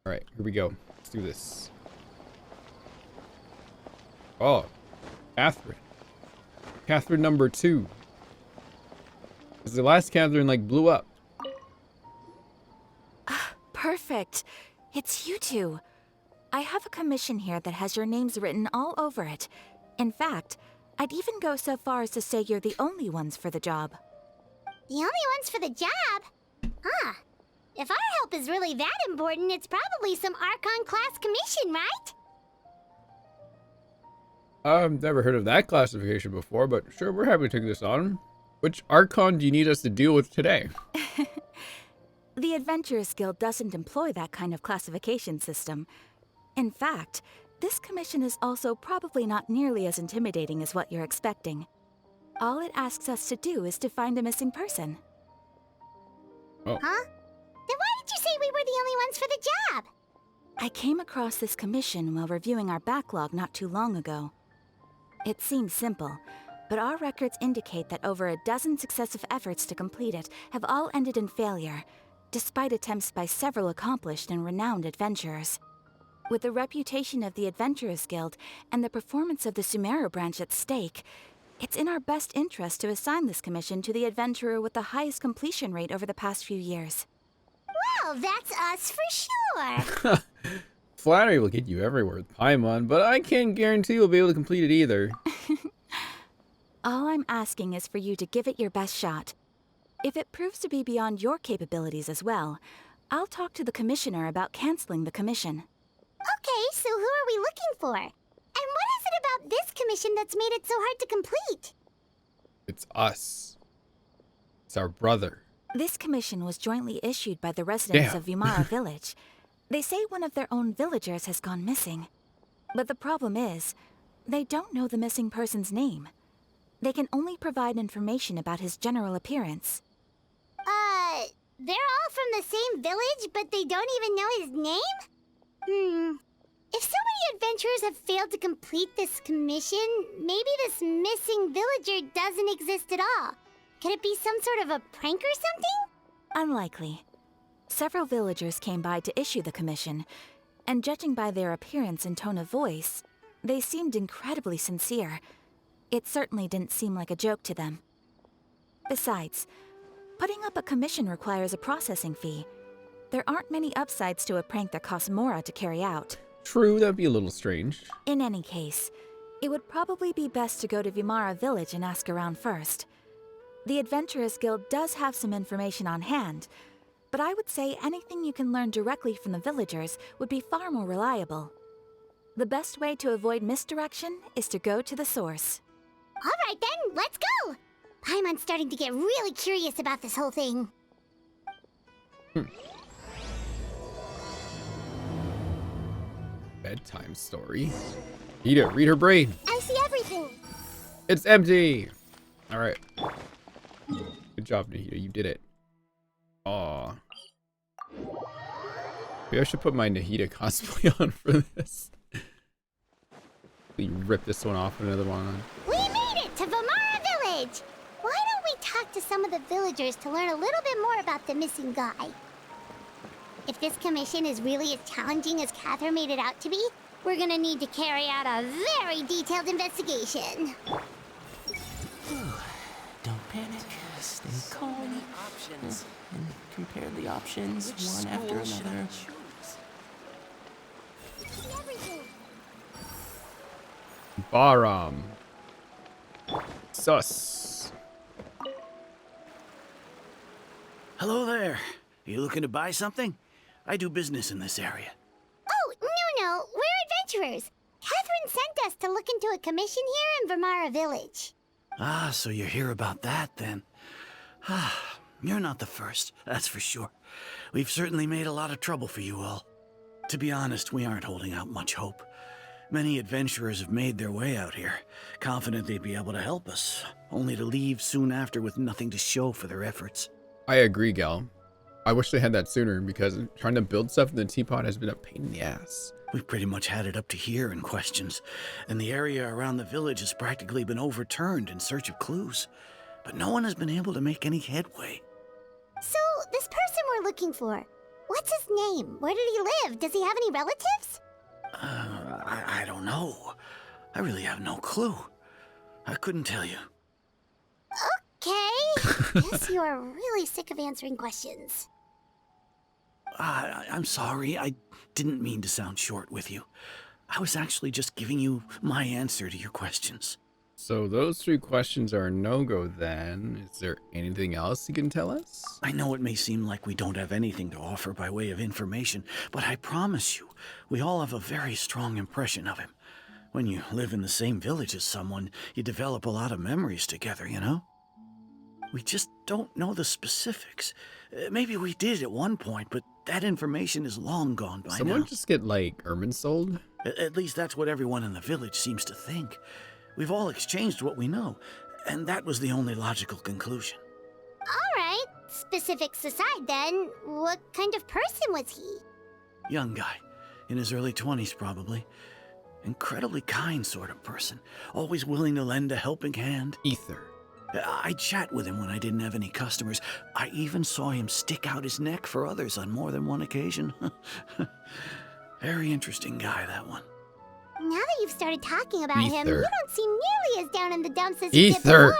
Alright, here we go. Let's do this. Oh, Catherine. Catherine number 2. Because the last Catherine, like, blew up. Perfect. It's you two. I have a commission here that has your names written all over it. In fact, I'd even go so far as to say you're the only ones for the job. The only ones for the job? Huh. If our help is really that important, it's probably some Archon class commission, right? I've never heard of that classification before, but sure, we're happy to take this on. Which Archon do you need us to deal with today? The Adventurers Guild doesn't employ that kind of classification system. In fact, this commission is also probably not nearly as intimidating as what you're expecting. All it asks us to do is to find a missing person. Oh. Huh? Then why did you say we were the only ones for the job? I came across this commission while reviewing our backlog not too long ago. It seems simple, but our records indicate that over a dozen successive efforts to complete it have all ended in failure, despite attempts by several accomplished and renowned adventurers. With the reputation of the Adventurers Guild and the performance of the Sumeru branch at stake, it's in our best interest to assign this commission to the adventurer with the highest completion rate over the past few years. Well, that's us for sure. Flattery will get you everywhere with Paimon, but I can't guarantee we'll be able to complete it either. All I'm asking is for you to give it your best shot. If it proves to be beyond your capabilities as well, I'll talk to the commissioner about canceling the commission. Okay, so who are we looking for? And what is it about this commission that's made it so hard to complete? It's us. It's our brother. This commission was jointly issued by the residents of Vimara Village. They say one of their own villagers has gone missing. But the problem is, they don't know the missing person's name. They can only provide information about his general appearance. They're all from the same village, but they don't even know his name? If so many adventurers have failed to complete this commission, maybe this missing villager doesn't exist at all. Could it be some sort of a prank or something? Unlikely. Several villagers came by to issue the commission, and judging by their appearance and tone of voice, they seemed incredibly sincere. It certainly didn't seem like a joke to them. Besides, putting up a commission requires a processing fee. There aren't many upsides to a prank that costs Mora to carry out. True, that'd be a little strange. In any case, it would probably be best to go to Vimara Village and ask around first. The Adventurers Guild does have some information on hand, but I would say anything you can learn directly from the villagers would be far more reliable. The best way to avoid misdirection is to go to the source. All right then, let's go! Paimon's starting to get really curious about this whole thing. Bedtime story. Hida, read her brain. I see everything. It's empty. All right. Good job, Nahida. You did it. Aw. Maybe I should put my Nahida cosplay on for this. We rip this one off and another one on. We made it to Vimara Village! Why don't we talk to some of the villagers to learn a little bit more about the missing guy? If this commission is really as challenging as Catherine made it out to be, we're gonna need to carry out a very detailed investigation. Don't panic. Stay calm. And compare the options one after another. Everything. Baram. Sus. Hello there. You looking to buy something? I do business in this area. Oh, no, we're adventurers. Catherine sent us to look into a commission here in Vimara Village. Ah, so you're here about that then. Ah, you're not the first, that's for sure. We've certainly made a lot of trouble for you all. To be honest, we aren't holding out much hope. Many adventurers have made their way out here, confident they'd be able to help us, only to leave soon after with nothing to show for their efforts. I agree, Gal. I wish they had that sooner because trying to build stuff in the teapot has been a pain in the ass. We've pretty much had it up to here in questions, and the area around the village has practically been overturned in search of clues. But no one has been able to make any headway. So, this person we're looking for, What's his name? Where did he live? Does he have any relatives? I don't know. I really have no clue. I couldn't tell you. Okay. Guess you are really sick of answering questions. I'm sorry. I didn't mean to sound short with you. I was actually just giving you my answer to your questions. So those 3 questions are a no-go then. Is there anything else you can tell us? I know it may seem like we don't have anything to offer by way of information, but I promise you, we all have a very strong impression of him. When you live in the same village as someone, you develop a lot of memories together, you know? We just don't know the specifics. Maybe we did at one point, but that information is long gone by Someone now. just get, like, Ermin sold? At least that's what everyone in the village seems to think. We've all exchanged what we know, and that was the only logical conclusion. Alright, specifics aside then, what kind of person was he? Young guy, in his early 20s probably. Incredibly kind sort of person, always willing to lend a helping hand. Ether. I'd chat with him when I didn't have any customers. I even saw him stick out his neck for others on more than one occasion. Very interesting guy, that one. Now that you've started talking about him, Ether. you don't seem nearly as down in the dumps as you did Ether. before.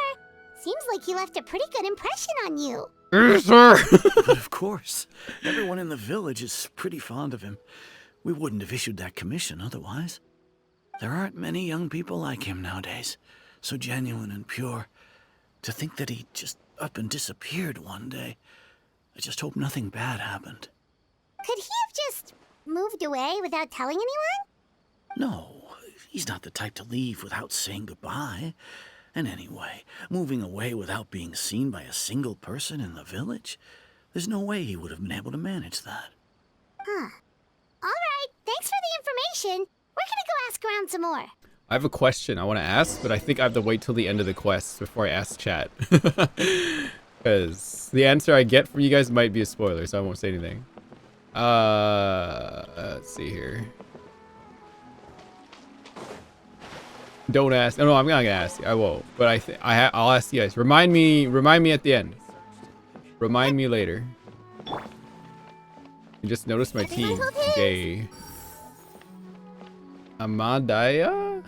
Seems like he left a pretty good impression on you. Ether! But of course, everyone in the village is pretty fond of him. We wouldn't have issued that commission otherwise. There aren't many young people like him nowadays, so genuine and pure. To think that he just up and disappeared one day. I just hope nothing bad happened. Could he have just moved away without telling anyone? No, he's not the type to leave without saying goodbye. And anyway, moving away without being seen by a single person in the village? There's no way he would have been able to manage that. Huh. Alright, thanks for the information. We're gonna go ask around some more. I have a question I want to ask, but I think I have to wait till the end of the quest before I ask chat. Because the answer I get from you guys might be a spoiler, so I won't say anything. Let's see here. Don't ask. No, I'm not gonna ask you. I won't. But I'll ask you guys. Remind me at the end. Remind me later. You just noticed my team. Gay. Amadaya?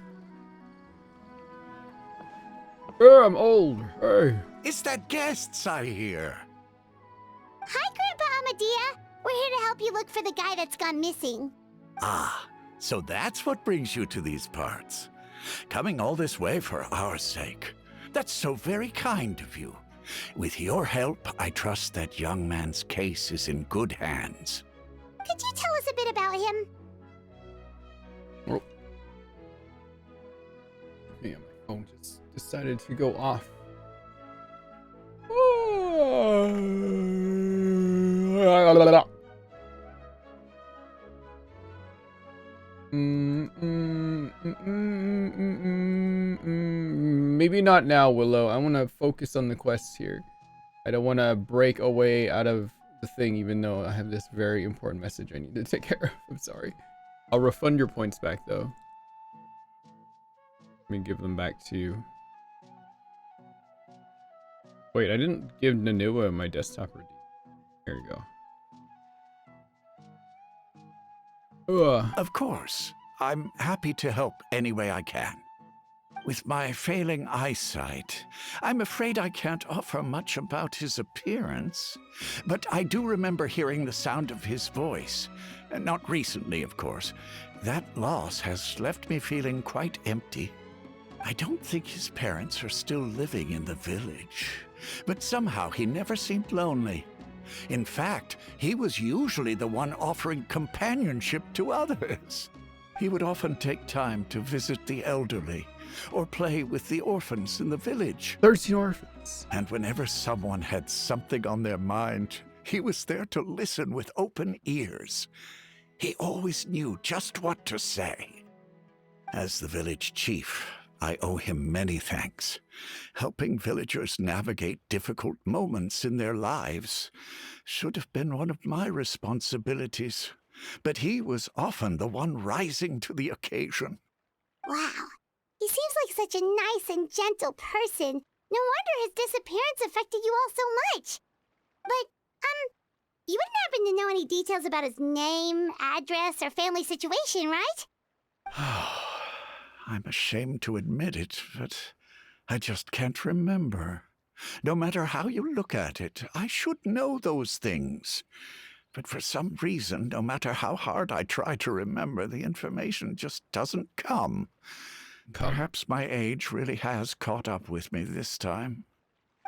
Oh, I'm old. Hey. It's that guests I hear. Hi, Grandpa Amadea. We're here to help you look for the guy that's gone missing. Ah, so that's what brings you to these parts. Coming all this way for our sake. That's so very kind of you. With your help, I trust that young man's case is in good hands. Could you tell us a bit about him? Oh. Yeah, my phone just decided to go off. Maybe not now, Willow. I want to focus on the quests here. I don't want to break away out of the thing, even though I have this very important message I need to take care of. I'm sorry. I'll refund your points back, though. Let me give them back to you. Wait, I didn't give Nanua my desktop redeem. Here you go. Ugh. Of course, I'm happy to help any way I can. With my failing eyesight, I'm afraid I can't offer much about his appearance, but I do remember hearing the sound of his voice. Not recently, of course. That loss has left me feeling quite empty. I don't think his parents are still living in the village, but somehow he never seemed lonely. In fact, he was usually the one offering companionship to others. He would often take time to visit the elderly or play with the orphans in the village. 13 orphans. And whenever someone had something on their mind, he was there to listen with open ears. He always knew just what to say. As the village chief, I owe him many thanks. Helping villagers navigate difficult moments in their lives should have been one of my responsibilities, but he was often the one rising to the occasion. Wow. He seems like such a nice and gentle person. No wonder his disappearance affected you all so much. But, You wouldn't happen to know any details about his name, address, or family situation, right? I'm ashamed to admit it, but I just can't remember. No matter how you look at it, I should know those things. But for some reason, no matter how hard I try to remember, the information just doesn't come. Perhaps my age really has caught up with me this time.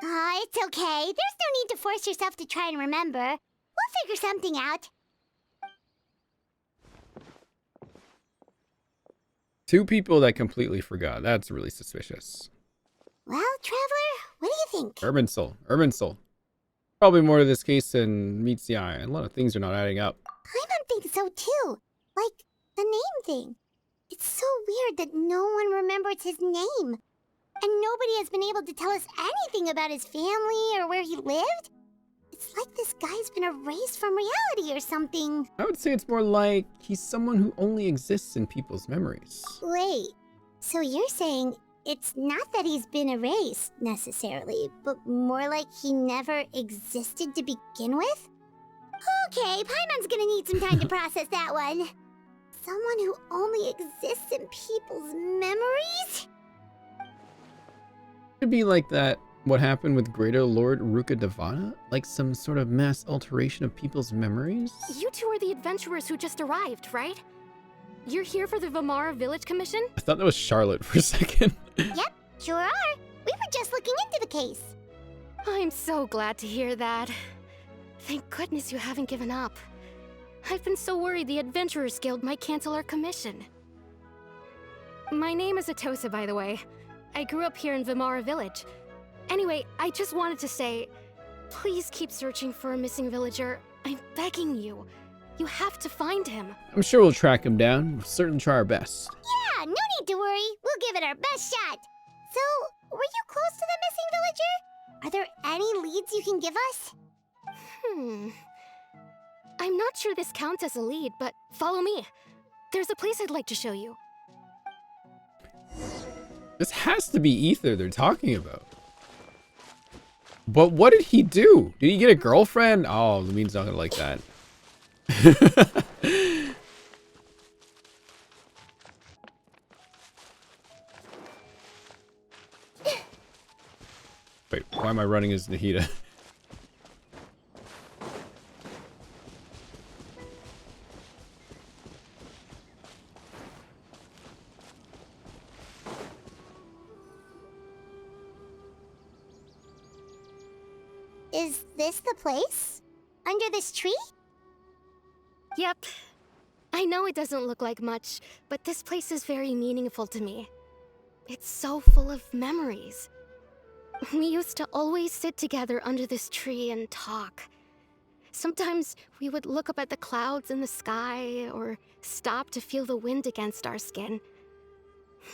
It's okay. There's no need to force yourself to try and remember. We'll figure something out. 2 people that completely forgot. That's really suspicious. Well, Traveler, what do you think? Urban Soul. Probably more to this case than meets the eye. A lot of things are not adding up. Paimon thinks so too. Like, the name thing. It's so weird that no one remembers his name. And nobody has been able to tell us anything about his family or where he lived. It's like this guy's been erased from reality or something. I would say it's more like he's someone who only exists in people's memories. Wait, so you're saying it's not that he's been erased, necessarily, but more like he never existed to begin with? Okay, Paimon's gonna need some time to process that one. Someone who only exists in people's memories? Could be like that. What happened with Greater Lord Ruka Devana? Like some sort of mass alteration of people's memories? You two are the adventurers who just arrived, right? You're here for the Vamara Village Commission? I thought that was Charlotte for a second. Yep, sure are. We were just looking into the case. I'm so glad to hear that. Thank goodness you haven't given up. I've been so worried the Adventurers Guild might cancel our commission. My name is Atosa, by the way. I grew up here in Vamara Village. Anyway, I just wanted to say, please keep searching for a missing villager. I'm begging you. You have to find him. I'm sure we'll track him down. We'll certainly try our best. Yeah, no need to worry. We'll give it our best shot. So, were you close to the missing villager? Are there any leads you can give us? I'm not sure this counts as a lead, but follow me. There's a place I'd like to show you. This has to be Ether they're talking about. But what did he do? Did he get a girlfriend? Oh, Lumine's not gonna like that. Wait, why am I running as Nahida? Is this the place? Under this tree? Yep. I know it doesn't look like much, but this place is very meaningful to me. It's so full of memories. We used to always sit together under this tree and talk. Sometimes we would look up at the clouds in the sky or stop to feel the wind against our skin.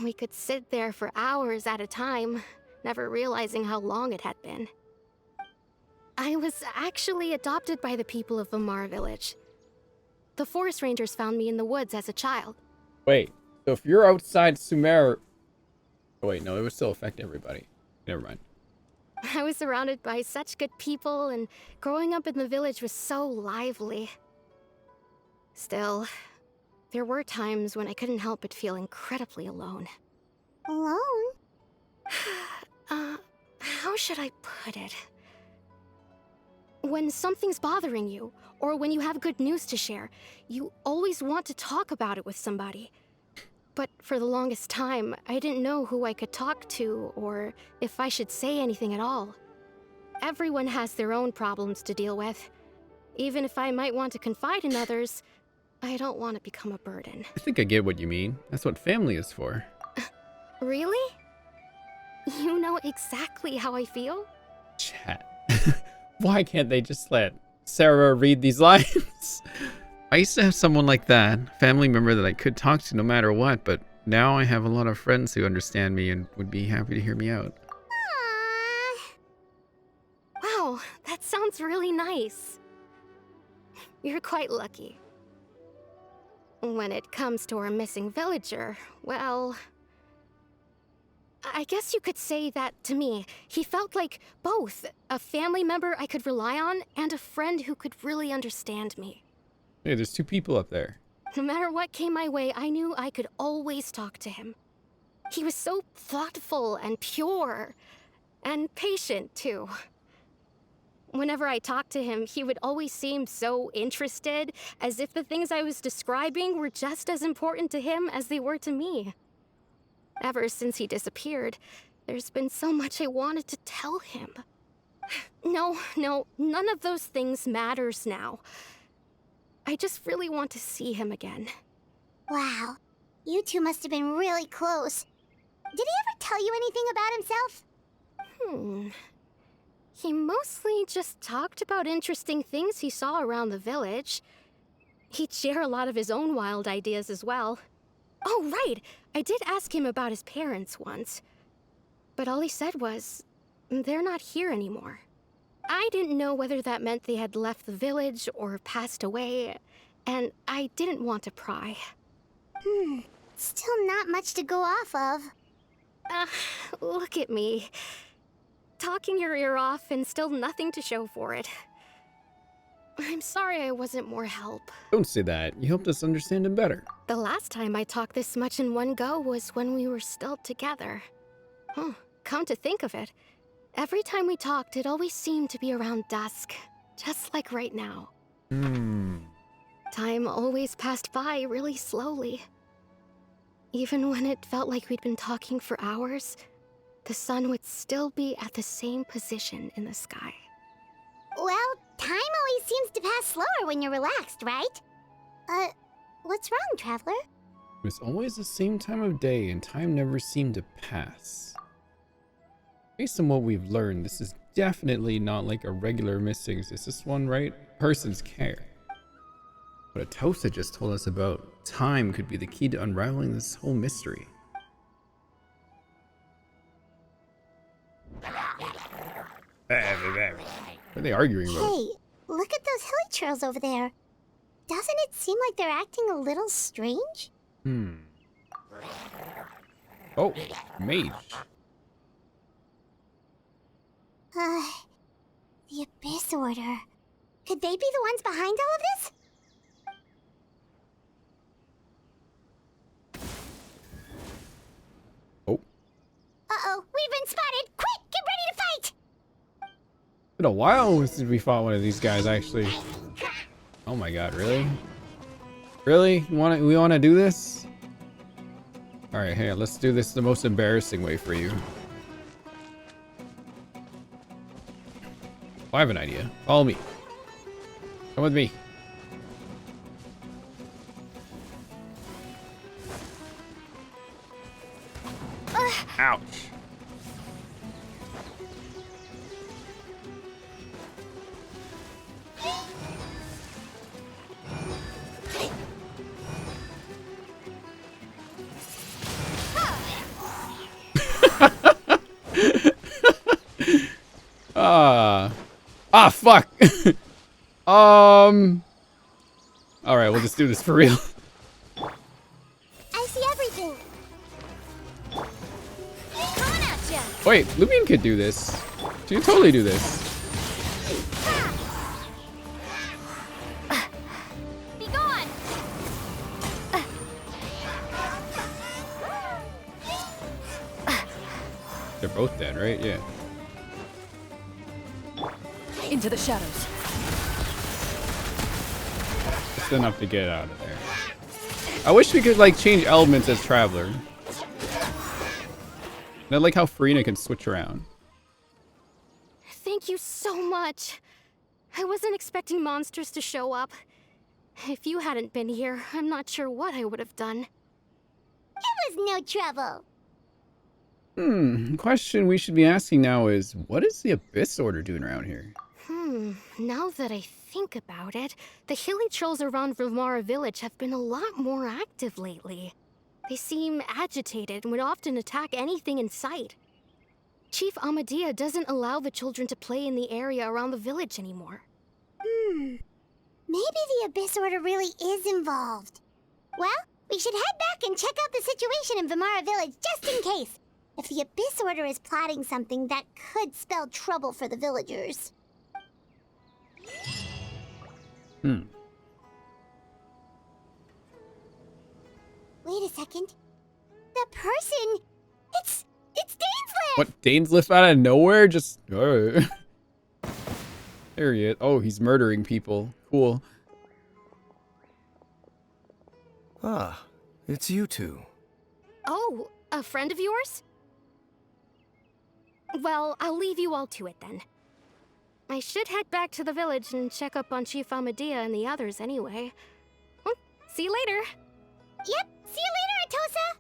We could sit there for hours at a time, never realizing how long it had been. I was actually adopted by the people of Vamara Village. The forest rangers found me in the woods as a child. Wait, so if you're outside Sumer... Oh wait, no, it would still affect everybody. Never mind. I was surrounded by such good people, and growing up in the village was so lively. Still, there were times when I couldn't help but feel incredibly alone. Alone? How should I put it? When something's bothering you, or when you have good news to share, you always want to talk about it with somebody. But for the longest time, I didn't know who I could talk to, or if I should say anything at all. Everyone has their own problems to deal with. Even if I might want to confide in others, I don't want to become a burden. I think I get what you mean. That's what family is for. Really? You know exactly how I feel? Chat. Why can't they just let Sarah read these lines? I used to have someone like that, a family member that I could talk to no matter what, but now I have a lot of friends who understand me and would be happy to hear me out. Aww. Wow, that sounds really nice. You're quite lucky. When it comes to our missing villager, well... I guess you could say that to me. He felt like both a family member I could rely on and a friend who could really understand me. Hey, there's 2 people up there. No matter what came my way, I knew I could always talk to him. He was so thoughtful and pure, and patient too. Whenever I talked to him, he would always seem so interested, as if the things I was describing were just as important to him as they were to me. Ever since he disappeared, there's been so much I wanted to tell him. No, none of those things matters now. I just really want to see him again. Wow. You two must have been really close. Did he ever tell you anything about himself? He mostly just talked about interesting things he saw around the village. He'd share a lot of his own wild ideas as well. Oh, right! I did ask him about his parents once. But all he said was, they're not here anymore. I didn't know whether that meant they had left the village or passed away, and I didn't want to pry. Still not much to go off of. Look at me. Talking your ear off and still nothing to show for it. I'm sorry I wasn't more help. Don't say that. You helped us understand him better. The last time I talked this much in one go was when we were still together. Come to think of it, every time we talked, it always seemed to be around dusk, just like right now. Time always passed by really slowly. Even when it felt like we'd been talking for hours, the sun would still be at the same position in the sky. Well, time always seems to pass slower when you're relaxed, right? What's wrong, Traveler? It was always the same time of day and time never seemed to pass. Based on what we've learned, this is definitely not like a regular missing. Is this one, right? Person's care. What Atosa just told us about time could be the key to unraveling this whole mystery. What are they arguing about? Hey, look at those hilly trails over there. Doesn't it seem like they're acting a little strange? Oh, mage. The Abyss Order. Could they be the ones behind all of this? Oh. Uh-oh, we've been spotted! Quick, get ready to fight! It's been a while since we fought one of these guys, actually. Oh my god, really? Really? We wanna do this? Alright, hey, let's do this the most embarrassing way for you. I have an idea. Follow me. Come with me. Ouch. Fuck. Alright, we'll just do this for real. I see everything. Coming at ya. Wait, Lumion could do this. She could totally do this. Be gone. They're both dead, right? Yeah. Into the shadows. Just enough to get out of there. I wish we could like change elements as Traveler. And I like how Farina can switch around. Thank you so much. I wasn't expecting monsters to show up. If you hadn't been here, I'm not sure what I would have done. It was no trouble. The question we should be asking now is, what is the Abyss Order doing around here? Now that I think about it, the hilly trolls around Vimara village have been a lot more active lately. They seem agitated and would often attack anything in sight. Chief Amadea doesn't allow the children to play in the area around the village anymore. Maybe the Abyss Order really is involved. Well, we should head back and check out the situation in Vimara village just in case. If the Abyss Order is plotting something, that could spell trouble for the villagers. Hmm. Wait a second. The person... It's Dainsleif! What, Dainsleif out of nowhere? Just... There he is. Oh, he's murdering people. Cool. Ah, it's you two. Oh, a friend of yours? Well, I'll leave you all to it then. I should head back to the village and check up on Chief Amadea and the others anyway. Well, see you later. Yep, see you later, Atosa!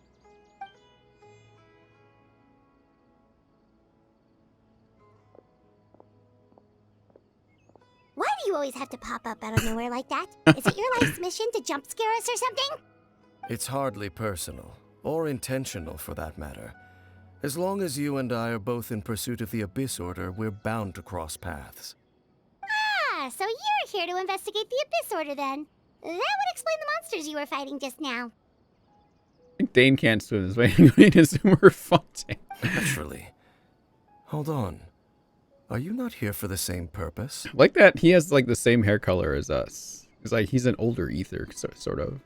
Why do you always have to pop up out of nowhere like that? Is it your life's mission to jump scare us or something? It's hardly personal, or intentional for that matter. As long as you and I are both in pursuit of the Abyss Order, we're bound to cross paths. Ah, so you're here to investigate the Abyss Order then. That would explain the monsters you were fighting just now. I think Dane can't swim this way. I'm going to assume we're fighting. Naturally. Hold on. Are you not here for the same purpose? Like that he has like the same hair color as us. It's like he's an older ether, sort of.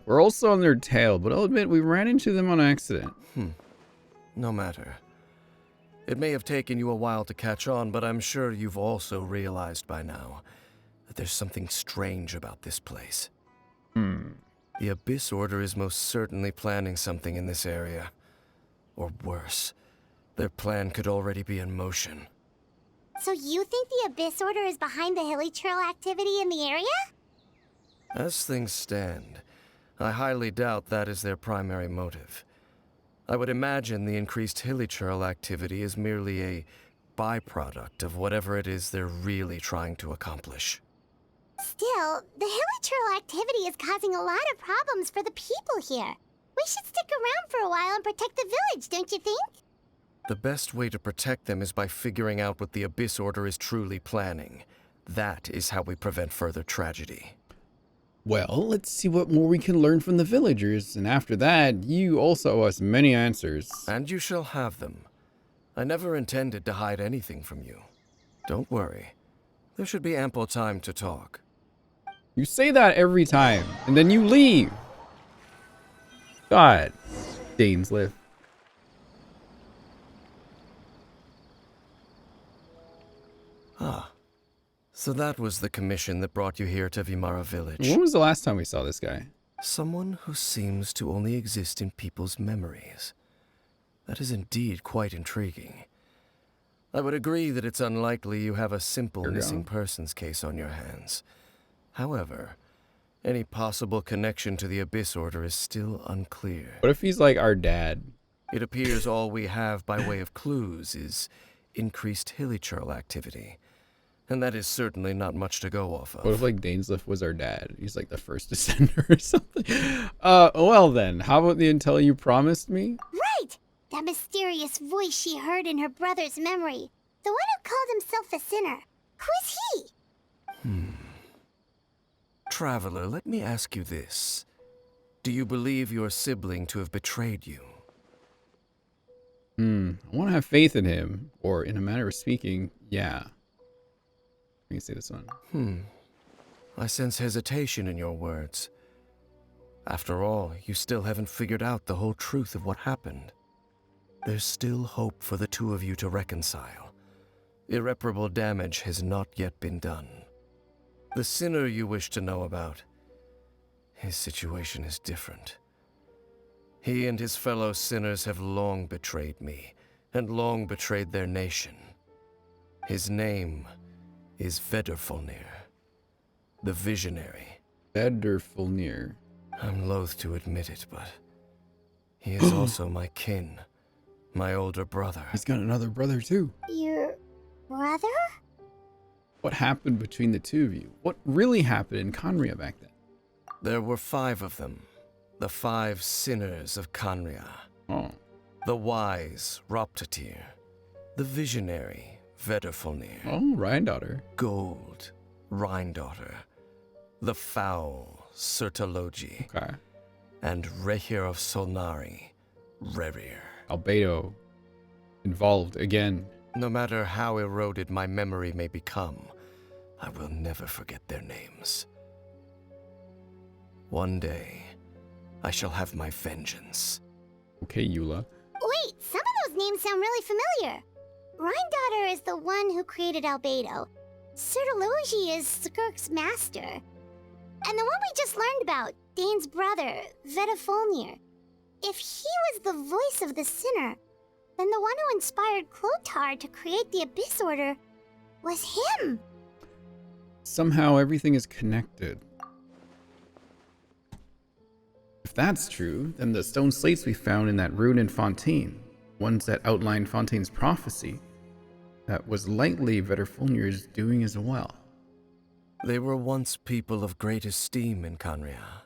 We're also on their tail, but I'll admit we ran into them on accident. No matter. It may have taken you a while to catch on, but I'm sure you've also realized by now that there's something strange about this place. The Abyss Order is most certainly planning something in this area. Or worse, their plan could already be in motion. So you think the Abyss Order is behind the hilly trail activity in the area? As things stand, I highly doubt that is their primary motive. I would imagine the increased hilly trail activity is merely a byproduct of whatever it is they're really trying to accomplish. Still, the hilly trail activity is causing a lot of problems for the people here. We should stick around for a while and protect the village, don't you think? The best way to protect them is by figuring out what the Abyss Order is truly planning. That is how we prevent further tragedy. Well, let's see what more we can learn from the villagers, and after that, you also owe us many answers. And you shall have them. I never intended to hide anything from you. Don't worry. There should be ample time to talk. You say that every time, and then you leave. God, Dainsleif. Ah. So that was the commission that brought you here to Vimara Village. When was the last time we saw this guy? Someone who seems to only exist in people's memories. That is indeed quite intriguing. I would agree that it's unlikely you have a simple missing persons case on your hands. However, any possible connection to the Abyss Order is still unclear. What if he's like our dad? It appears all we have by way of clues is increased hilly trail activity. And that is certainly not much to go off of. What if like Dainsleif was our dad? He's like the first descender or something. Well then, how about the intel you promised me? Right! That mysterious voice she heard in her brother's memory. The one who called himself a sinner. Who is he? Traveler, let me ask you this. Do you believe your sibling to have betrayed you? I want to have faith in him. Or in a manner of speaking, yeah. Let me see this one. I sense hesitation in your words. After all, you still haven't figured out the whole truth of what happened. There's still hope for the two of you to reconcile. Irreparable damage has not yet been done. The sinner you wish to know about, his situation is different. He and his fellow sinners have long betrayed me, and long betrayed their nation. His name is Vedrfolnir, the Visionary. Vedrfolnir. I'm loath to admit it, but he is also my kin, my older brother. He's got another brother too. Your brother? What happened between the two of you? What really happened in Conria back then? There were 5 of them, the 5 sinners of Conria. Oh. The wise, Roptatir. The visionary, Vedrfolnir. Oh, Rhine-daughter. Gold, Rhine-daughter. The foul, Sertologi. Okay. And Rehir of Solnari, Rerir. Albedo involved again. No matter how eroded my memory may become, I will never forget their names. One day, I shall have my vengeance. Okay, Eula. Wait, some of those names sound really familiar. Rhindaughter is the one who created Albedo. Sertologi is Skirk's master. And the one we just learned about, Dane's brother, Vedafulnir. If he was the voice of the sinner, then the one who inspired Clotar to create the Abyss Order was him. Somehow everything is connected. If that's true, then the stone slates we found in that rune in Fontaine, ones that outline Fontaine's prophecy, that was likely Vedafulnir's doing as well. They were once people of great esteem in Canria,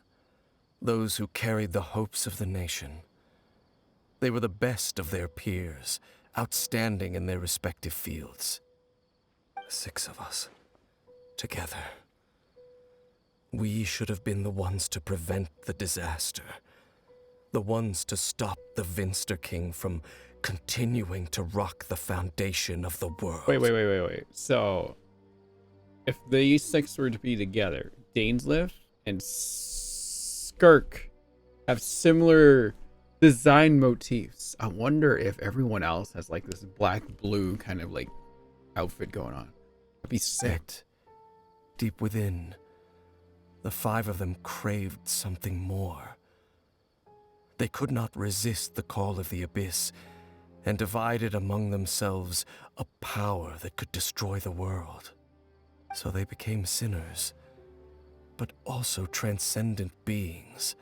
those who carried the hopes of the nation. They were the best of their peers, outstanding in their respective fields. 6 of us, together. We should have been the ones to prevent the disaster. The ones to stop the Vinster King from continuing to rock the foundation of the world. Wait. So, if these 6 were to be together, Dainsleif and Skirk have similar design motifs. I wonder if everyone else has like this black-blue kind of like outfit going on. That'd be sick. Yet, deep within, the 5 of them craved something more. They could not resist the call of the Abyss, and divided among themselves a power that could destroy the world. So they became sinners, but also transcendent beings,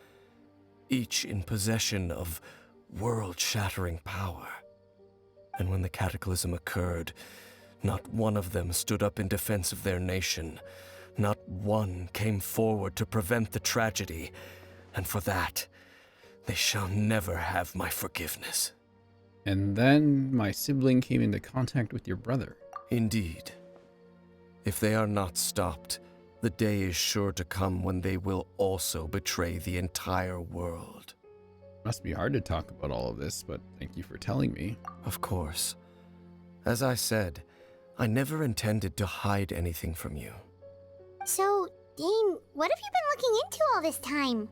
each in possession of world-shattering power. And when the cataclysm occurred, not one of them stood up in defense of their nation. Not one came forward to prevent the tragedy, and for that, they shall never have my forgiveness. And then my sibling came into contact with your brother. Indeed. If they are not stopped, the day is sure to come when they will also betray the entire world. Must be hard to talk about all of this, but thank you for telling me. Of course. As I said, I never intended to hide anything from you. So, Dane, what have you been looking into all this time?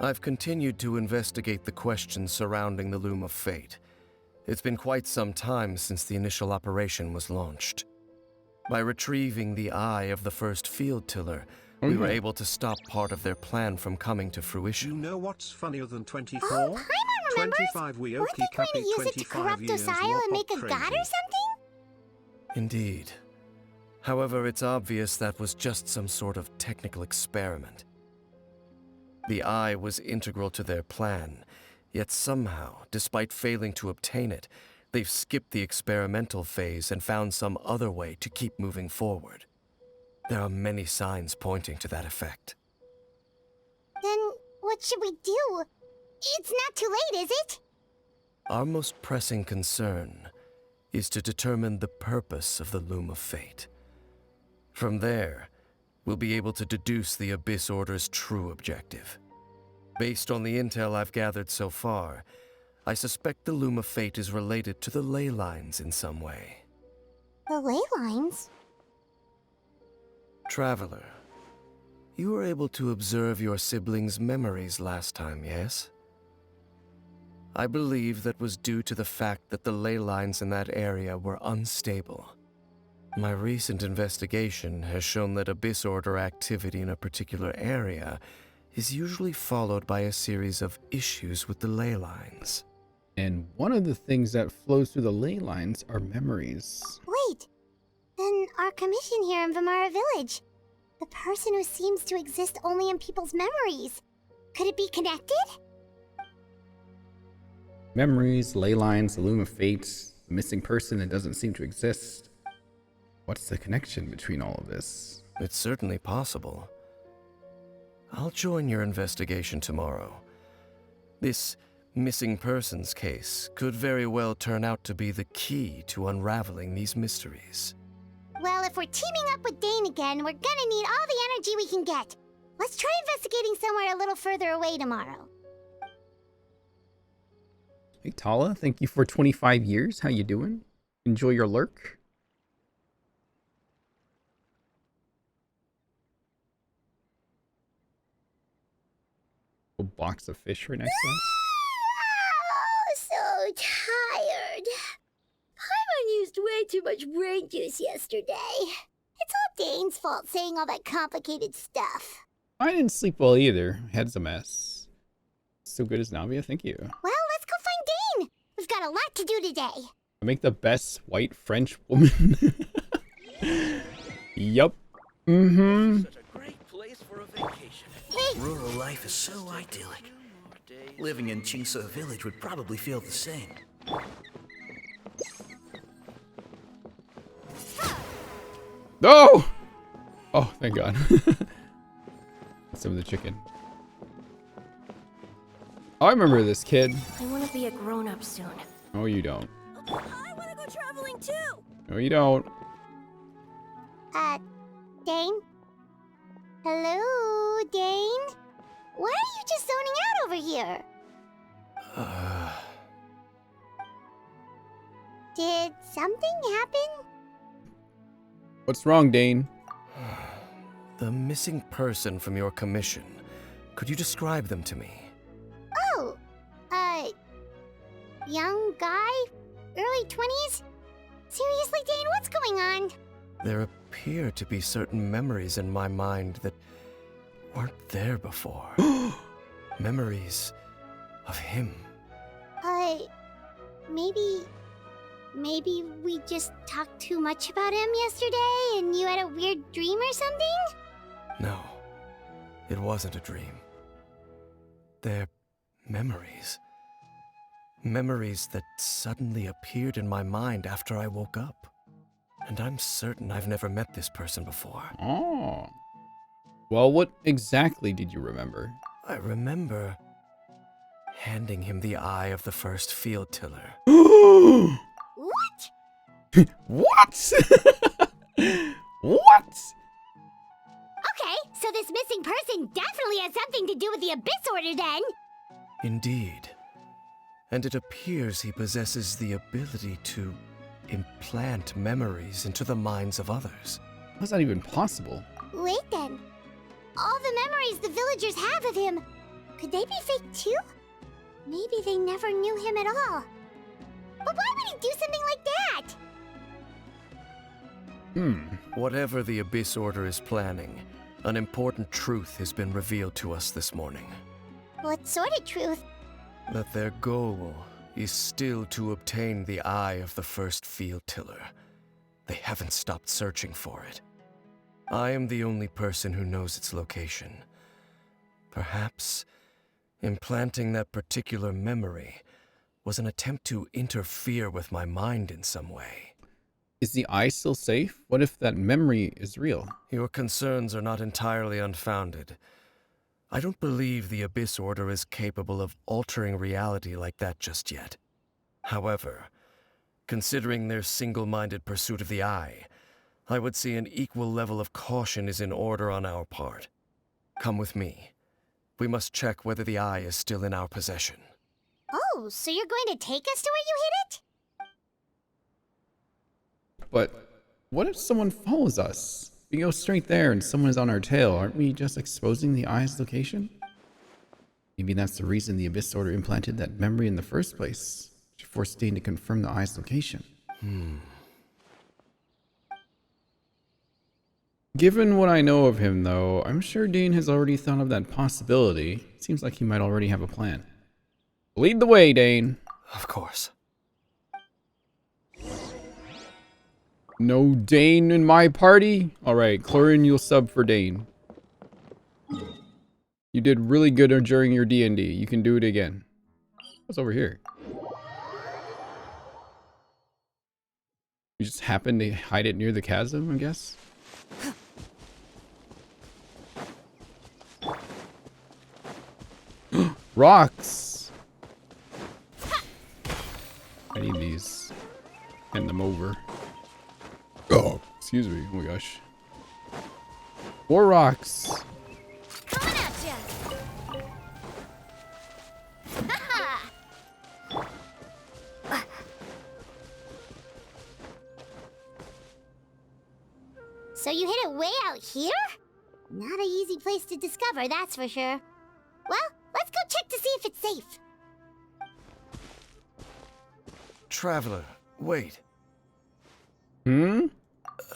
I've continued to investigate the questions surrounding the Loom of Fate. It's been quite some time since the initial operation was launched. By retrieving the eye of the first field tiller, we were able to stop part of their plan from coming to fruition. You know what's funnier than 24? Oh, Paimon remembers! 25 we Weren't they going to use it to corrupt Osial and make a god or something? Indeed. However, it's obvious that was just some sort of technical experiment. The eye was integral to their plan, yet somehow, despite failing to obtain it, they've skipped the experimental phase and found some other way to keep moving forward. There are many signs pointing to that effect. Then what should we do? It's not too late, is it? Our most pressing concern is to determine the purpose of the Loom of Fate. From there, we'll be able to deduce the Abyss Order's true objective. Based on the intel I've gathered so far, I suspect the Loom of Fate is related to the ley lines in some way. The ley lines? Traveler, you were able to observe your siblings' memories last time, yes? I believe that was due to the fact that the ley lines in that area were unstable. My recent investigation has shown that Abyss Order activity in a particular area is usually followed by a series of issues with the ley lines. And one of the things that flows through the ley lines are memories. Wait, then our commission here in Vimara Village. The person who seems to exist only in people's memories. Could it be connected? Memories, ley lines, the Loom of Fate, the missing person that doesn't seem to exist. What's the connection between all of this? It's certainly possible. I'll join your investigation tomorrow. This missing persons case could very well turn out to be the key to unraveling these mysteries. Well, if we're teaming up with Dane again, we're gonna need all the energy we can get. Let's try investigating somewhere a little further away tomorrow. Hey Tala, thank you for 25 years. How you doing? Enjoy your lurk. A box of fish right next to us. Oh, so tired. Paimon used way too much brain juice yesterday. It's all Dane's fault saying all that complicated stuff. I didn't sleep well either. Head's a mess. So good as Navia, thank you. Well, let's go find Dane. We've got a lot to do today. I make the best white French woman. Yup. Mm-hmm. Such a great place for a vacation. Rural life is so idyllic. Living in Qingse village would probably feel the same. No! Oh, thank God. Some of the chicken. Oh, I remember this kid. I want to be a grown-up soon. No, you don't. I want to go traveling too! No, you don't. Dane? Hello, Dane? Why are you just zoning out over here? Did something happen? What's wrong, Dane? The missing person from your commission. Could you describe them to me? Oh, young guy? Early 20s? Seriously, Dane, what's going on? There appear to be certain memories in my mind that weren't there before. Memories of him. Maybe we just talked too much about him yesterday and you had a weird dream or something? No, it wasn't a dream. They're memories. Memories that suddenly appeared in my mind after I woke up. And I'm certain I've never met this person before. Oh. Well, what exactly did you remember? I remember handing him the eye of the first field tiller. What? What? What? Okay, so this missing person definitely has something to do with the Abyss Order then. Indeed. And it appears he possesses the ability to implant memories into the minds of others. How's that even possible? Wait then. All the memories the villagers have of him, could they be fake too? Maybe they never knew him at all. But why would he do something like that? Whatever the Abyss Order is planning, an important truth has been revealed to us this morning. What sort of truth? That their goal is still to obtain the eye of the first field tiller. They haven't stopped searching for it. I am the only person who knows its location. Perhaps implanting that particular memory was an attempt to interfere with my mind in some way. Is the eye still safe? What if that memory is real? Your concerns are not entirely unfounded. I don't believe the Abyss Order is capable of altering reality like that just yet. However, considering their single-minded pursuit of the eye, I would say an equal level of caution is in order on our part. Come with me. We must check whether the eye is still in our possession. Oh, so you're going to take us to where you hid it? But what if someone follows us? We go straight there and someone is on our tail. Aren't we just exposing the eye's location? Maybe that's the reason the Abyss Order implanted that memory in the first place, to force Dane to confirm the eye's location. Given what I know of him, though, I'm sure Dane has already thought of that possibility. Seems like he might already have a plan. Lead the way, Dane. Of course. No Dane in my party? Alright, Chlorine, you'll sub for Dane. You did really good during your D&D. You can do it again. What's over here? You just happened to hide it near the chasm, I guess? Rocks! I need these. Hand them over. Oh, excuse me. Oh my gosh. More rocks. Coming at ya! So you hid it way out here? Not an easy place to discover, that's for sure. Well, let's go check to see if it's safe. Traveler, wait. Hmm?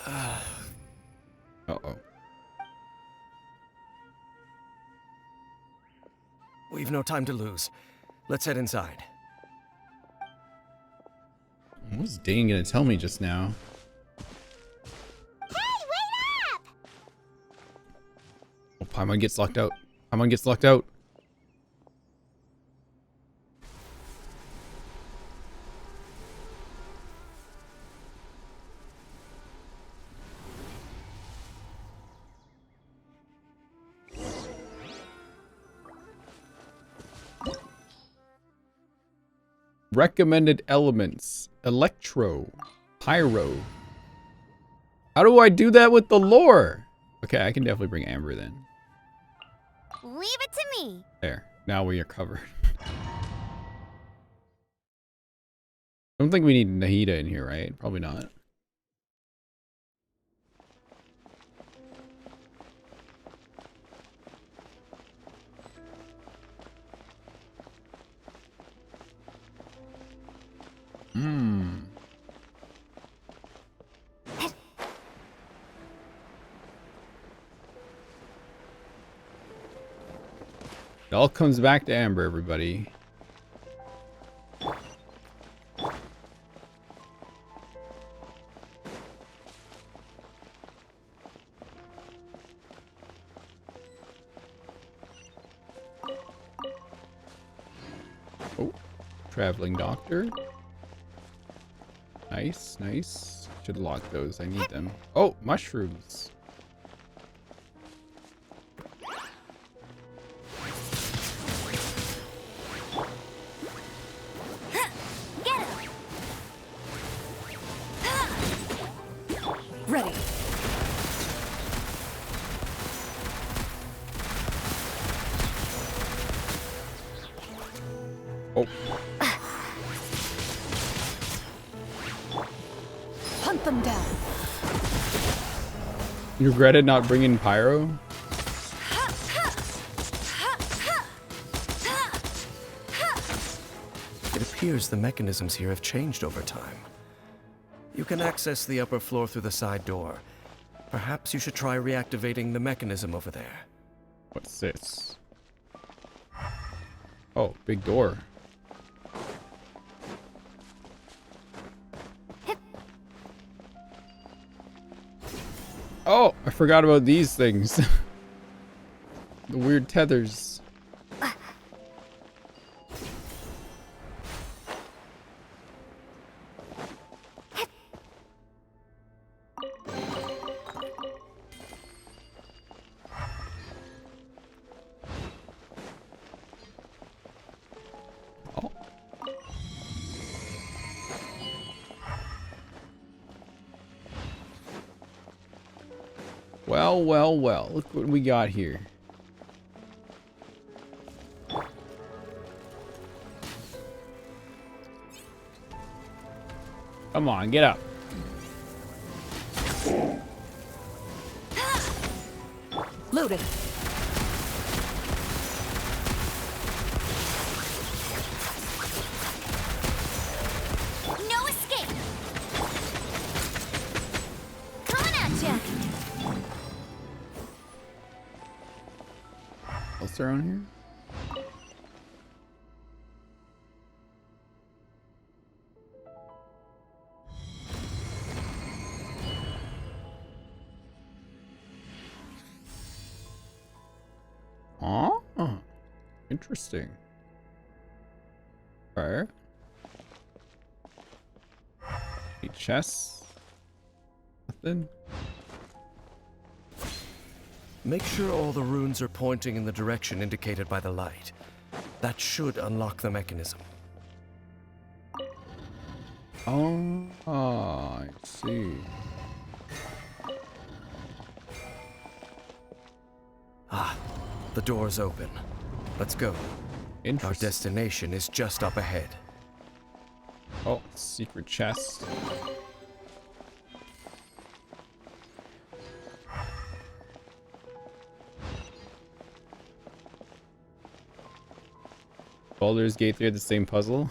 Uh-oh. We've no time to lose. Let's head inside. What was Dane gonna tell me just now? Hey, wait up! Oh, Paimon gets locked out. Paimon gets locked out. Recommended elements. Electro. Pyro. How do I do that with the lore? Okay, I can definitely bring Amber then. Leave it to me. There. Now we are covered. I don't think we need Nahida in here, right? Probably not. It all comes back to Amber, everybody. Oh, traveling doctor. Nice, nice. Should lock those. I need them. Oh, mushrooms. Ready. Oh. Hunt them down. You regretted not bringing Pyro? It appears the mechanisms here have changed over time. You can access the upper floor through the side door. Perhaps you should try reactivating the mechanism over there. What's this? Oh, big door. Oh, I forgot about these things. The weird tethers. Oh. Well, well, well. Look what we got here. Come on, get up. Loaded. No escape. Coming at ya. What's around here? Oh, interesting. Okay. A chest. Nothing. Make sure all the runes are pointing in the direction indicated by the light. That should unlock the mechanism. Oh, I see. Ah, the door's open. Let's go. Our Interesting. destination is just up ahead. Oh, secret chest. Baldur's Gate 3 had the same puzzle.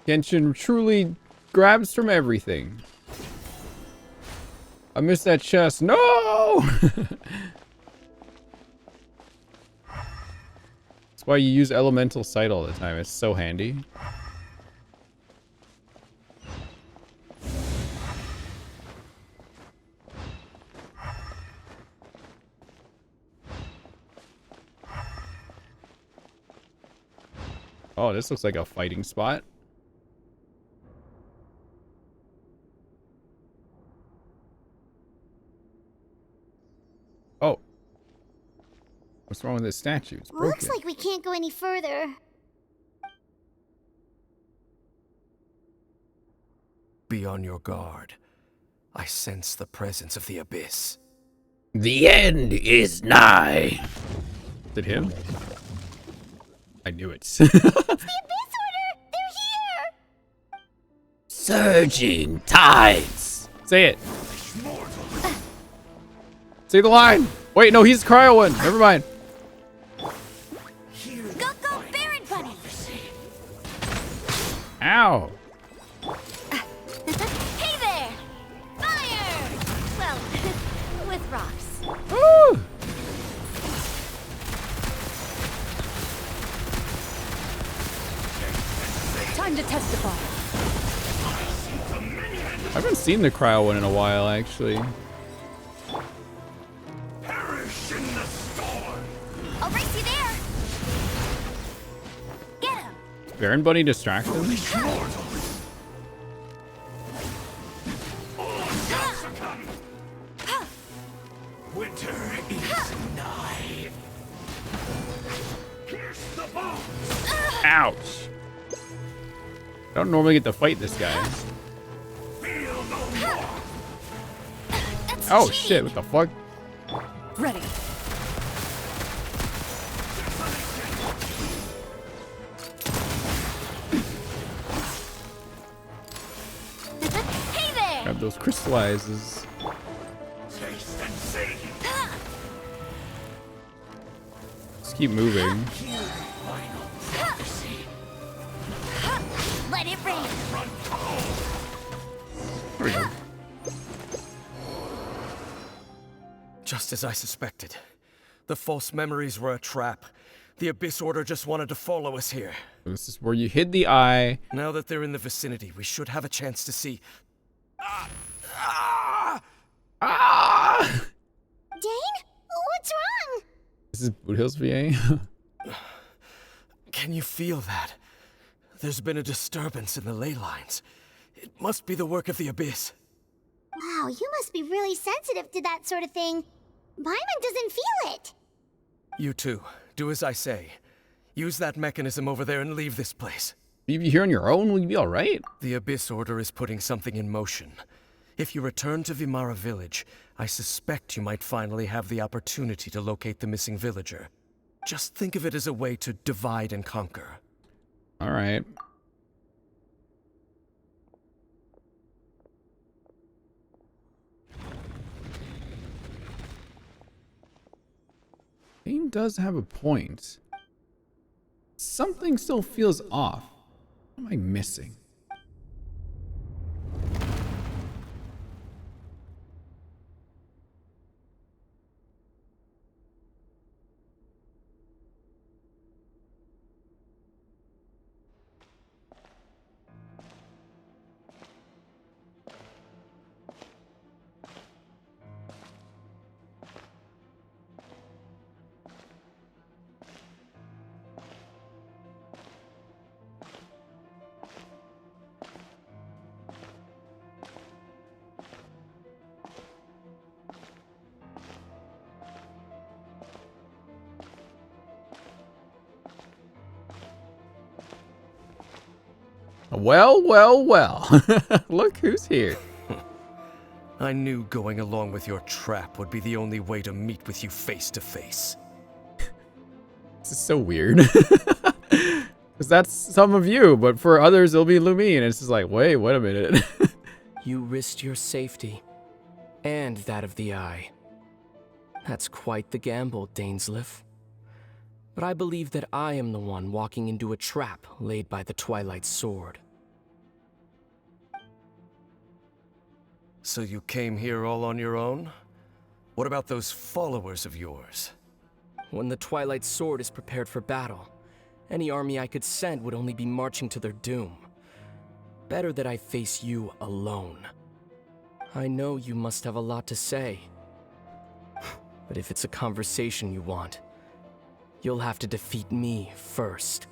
Genshin truly grabs from everything. I missed that chest. No! That's why you use elemental sight all the time. It's so handy. Oh, this looks like a fighting spot. Oh. What's wrong with this statue? It's broken. Looks like we can't go any further. Be on your guard. I sense the presence of the Abyss. The end is nigh. Is it him? I knew it. It's the Abyss Order! They're here! Surging tides. Say it. Say the line. Wait, no, he's Cryo one. Never mind. Go, Baron Bunny! Ow. Hey there! Fire! Well, with rocks. Woo. Time to testify. I haven't seen the Cryo one in a while, actually. Perish in the storm. I'll race you there! Get him! Baron Bunny distract him? Winter is nigh. Pierce the bones. Ouch. I don't normally get to fight this guy. Feel no more. Oh shit, what the fuck? Ready. Hey there! Grab those crystallizes. Taste and see. Just keep moving. Final prophecy. Let it rain! Run home. There we go. Just as I suspected. The false memories were a trap. The Abyss Order just wanted to follow us here. This is where you hid the eye. Now that they're in the vicinity, we should have a chance to see. Dane? What's wrong? This is Boot Hill's VA. Can you feel that? There's been a disturbance in the ley lines. It must be the work of the Abyss. Wow, you must be really sensitive to that sort of thing. Paimon doesn't feel it. You too. Do as I say. Use that mechanism over there and leave this place. Leave you here on your own? Will you be alright? The Abyss Order is putting something in motion. If you return to Vimara Village, I suspect you might finally have the opportunity to locate the missing villager. Just think of it as a way to divide and conquer. Alright. Dane does have a point. Something still feels off. What am I missing? Well, well, well. Look who's here. I knew going along with your trap would be the only way to meet with you face to face. This is so weird. Because that's some of you, but for others it'll be Lumine. And it's just like, wait a minute. You risked your safety, and that of the Eye. That's quite the gamble, Dainsleif. But I believe that I am the one walking into a trap laid by the Twilight Sword. So you came here all on your own? What about those followers of yours? When the Twilight Sword is prepared for battle, any army I could send would only be marching to their doom. Better that I face you alone. I know you must have a lot to say. But if it's a conversation you want, you'll have to defeat me first.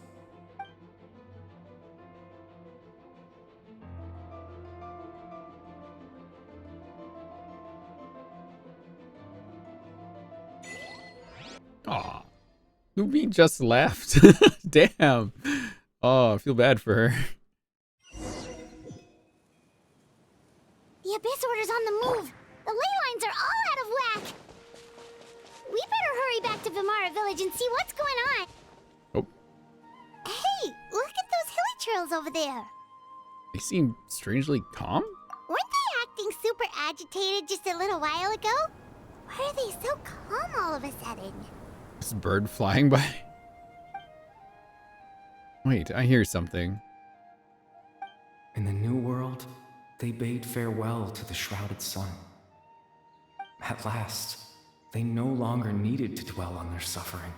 Aw. Luby just left. Damn. Oh, I feel bad for her. The Abyss Order's on the move. The ley lines are all out of whack. We better hurry back to Vimara Village and see what's going on. Oh. Hey, look at those hilly trails over there. They seem strangely calm? Weren't they acting super agitated just a little while ago? Why are they so calm all of a sudden? This bird flying by. Wait, I hear something. In the New World, they bade farewell to the shrouded sun. At last, they no longer needed to dwell on their suffering,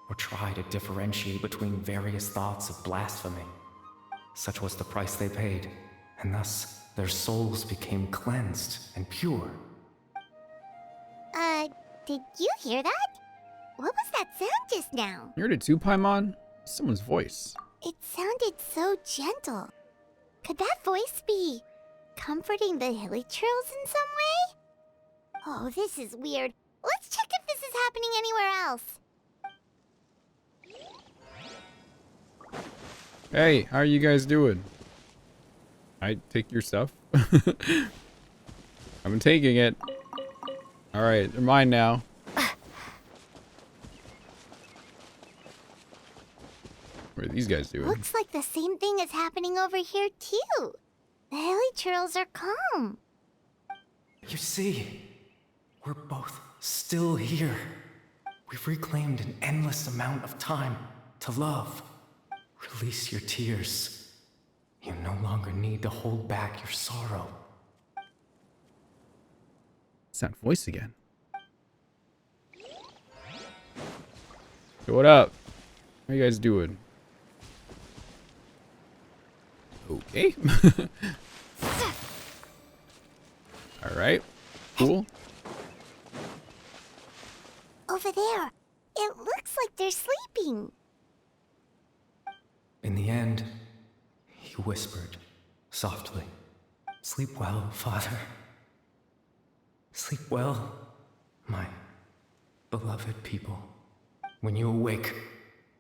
or try to differentiate between various thoughts of blasphemy. Such was the price they paid, and thus their souls became cleansed and pure. Did you hear that? What was that sound just now? You heard it too, Paimon? Someone's voice. It sounded so gentle. Could that voice be comforting the hilly trails in some way? Oh, this is weird. Let's check if this is happening anywhere else. Hey, how are you guys doing? I take your stuff. I'm taking it. Alright, they're mine now. What are these guys doing? Looks like the same thing is happening over here too. The hilly trails are calm. You see, we're both still here. We've reclaimed an endless amount of time to love. Release your tears. You no longer need to hold back your sorrow. It's that voice again. Hey, what up? How you guys doing? Okay. Alright. Cool. Over there. It looks like they're sleeping. In the end, he whispered softly, "Sleep well, Father. Sleep well, my beloved people. When you awake,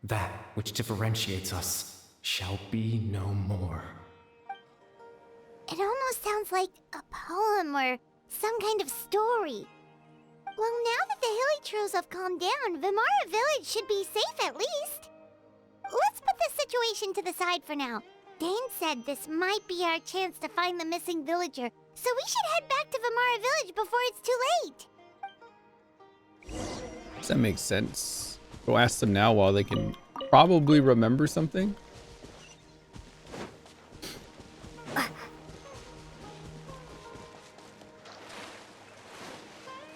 that which differentiates us shall be no more." It almost sounds like a poem or some kind of story. Well, now that the hilly trails have calmed down, Vimara Village should be safe at least. Let's put this situation to the side for now. Dane said this might be our chance to find the missing villager, so we should head back to Vimara Village before it's too late. Does that make sense? Go ask them now while they can probably remember something.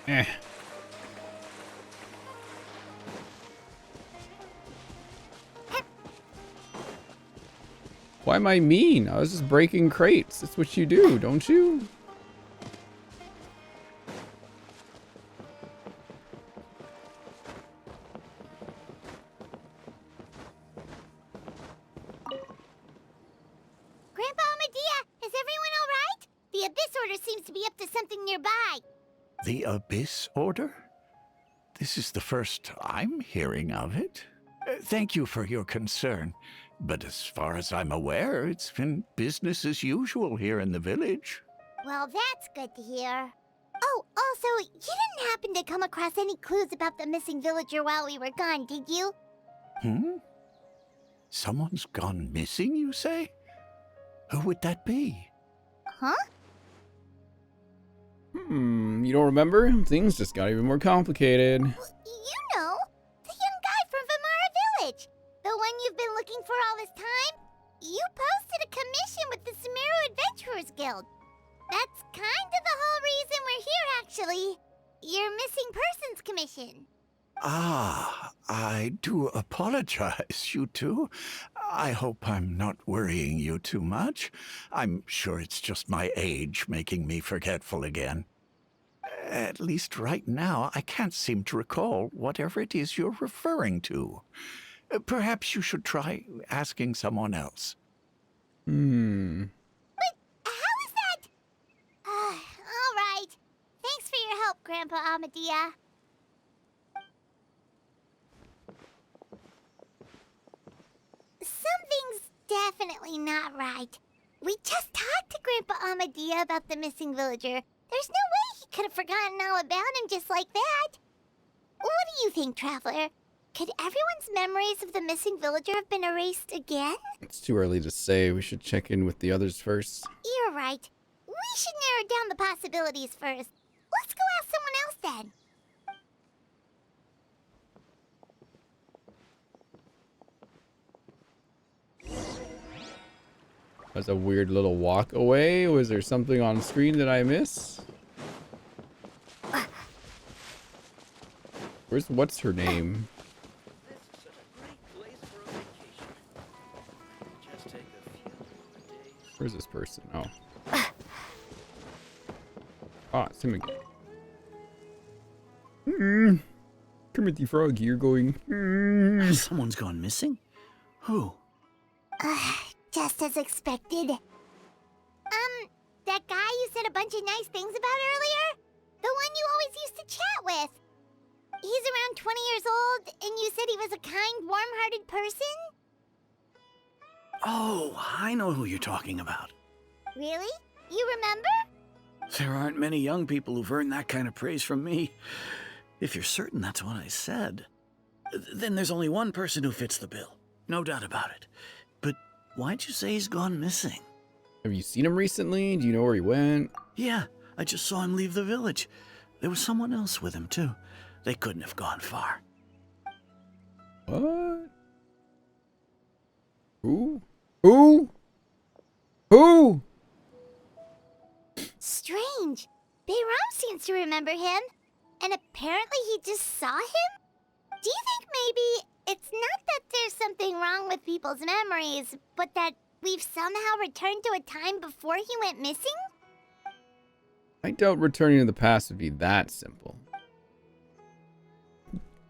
Eh. Why am I mean? I was just breaking crates. That's what you do, don't you? Grandpa Medea, is everyone all right? The Abyss Order seems to be up to something nearby. The Abyss Order? This is the first I'm hearing of it. Thank you for your concern, but as far as I'm aware, it's been business as usual here in the village. Well, that's good to hear. Oh, also, you didn't happen to come across any clues about the missing villager while we were gone, did you? Someone's gone missing, you say? Who would that be? Huh? You don't remember? Things just got even more complicated. You know, the young guy from Vimara one you've been looking for all this time? You posted a commission with the Sumeru Adventurers Guild. That's kind of the whole reason we're here, actually. Your missing persons commission. Ah, I do apologize, you two. I hope I'm not worrying you too much. I'm sure it's just my age making me forgetful again. At least right now, I can't seem to recall whatever it is you're referring to. Perhaps you should try asking someone else. But how is that? All right. Thanks for your help, Grandpa Amadia. Something's definitely not right. We just talked to Grandpa Amadia about the missing villager. There's no way he could have forgotten all about him just like that. What do you think, Traveler? Could everyone's memories of the missing villager have been erased again? It's too early to say. We should check in with the others first. You're right. We should narrow down the possibilities first. Let's go ask someone else then. That's a weird little walk away. Was there something on screen that I miss? What's her name? Where's this person? Oh. Ah, it's him again. Timothy Frog, you're going. Someone's gone missing? Who? Just as expected. That guy you said a bunch of nice things about earlier? The one you always used to chat with. He's around 20 years old, and you said he was a kind, warm-hearted person? Oh, I know who you're talking about. Really? You remember? There aren't many young people who've earned that kind of praise from me. If you're certain that's what I said, then there's only one person who fits the bill. No doubt about it. But why'd you say he's gone missing? Have you seen him recently? Do you know where he went? Yeah, I just saw him leave the village. There was someone else with him, too. They couldn't have gone far. What? Who? Who? Who? Strange. Bayram seems to remember him. And apparently he just saw him? Do you think maybe it's not that there's something wrong with people's memories, but that we've somehow returned to a time before he went missing? I doubt returning to the past would be that simple.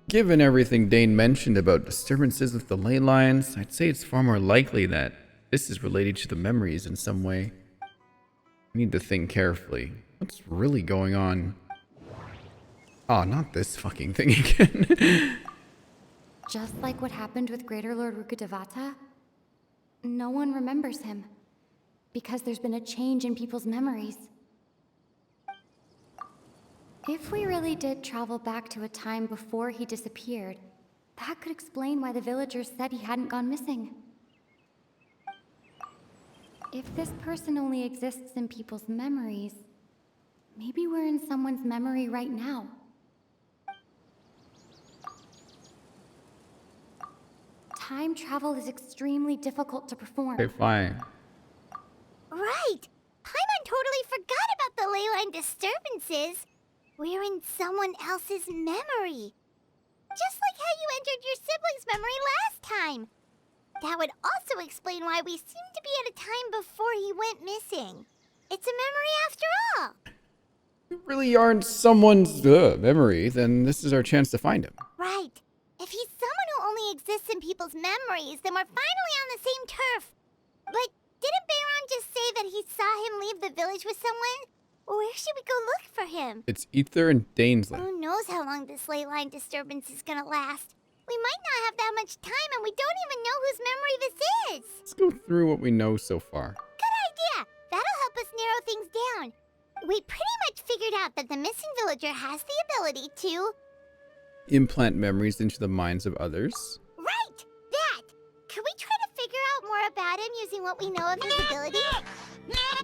Given everything Dane mentioned about disturbances with the ley lines, I'd say it's far more likely that this is related to the memories in some way. I need to think carefully. What's really going on? Oh, not this fucking thing again. Just like what happened with Greater Lord Rukkhadevata, no one remembers him. Because there's been a change in people's memories. If we really did travel back to a time before he disappeared, that could explain why the villagers said he hadn't gone missing. If this person only exists in people's memories, maybe we're in someone's memory right now. Time travel is extremely difficult to perform. Okay, fine. Right! Paimon totally forgot about the ley line disturbances. We're in someone else's memory. Just like how you entered your sibling's memory last time. That would also explain why we seem to be at a time before he went missing. It's a memory after all. If you really aren't someone's memory, then this is our chance to find him. Right. If he's someone who only exists in people's memories, then we're finally on the same turf. But didn't Bayron just say that he saw him leave the village with someone? Where should we go look for him? It's Ether and Dainsleif. Who knows how long this ley line disturbance is gonna last? We might not have that much time, and we don't even know whose memory this is. Let's go through what we know so far. Good idea. That'll help us narrow things down. We pretty much figured out that the missing villager has the ability to implant memories into the minds of others. Right! That! Can we try to figure out more about him using what we know of his ability?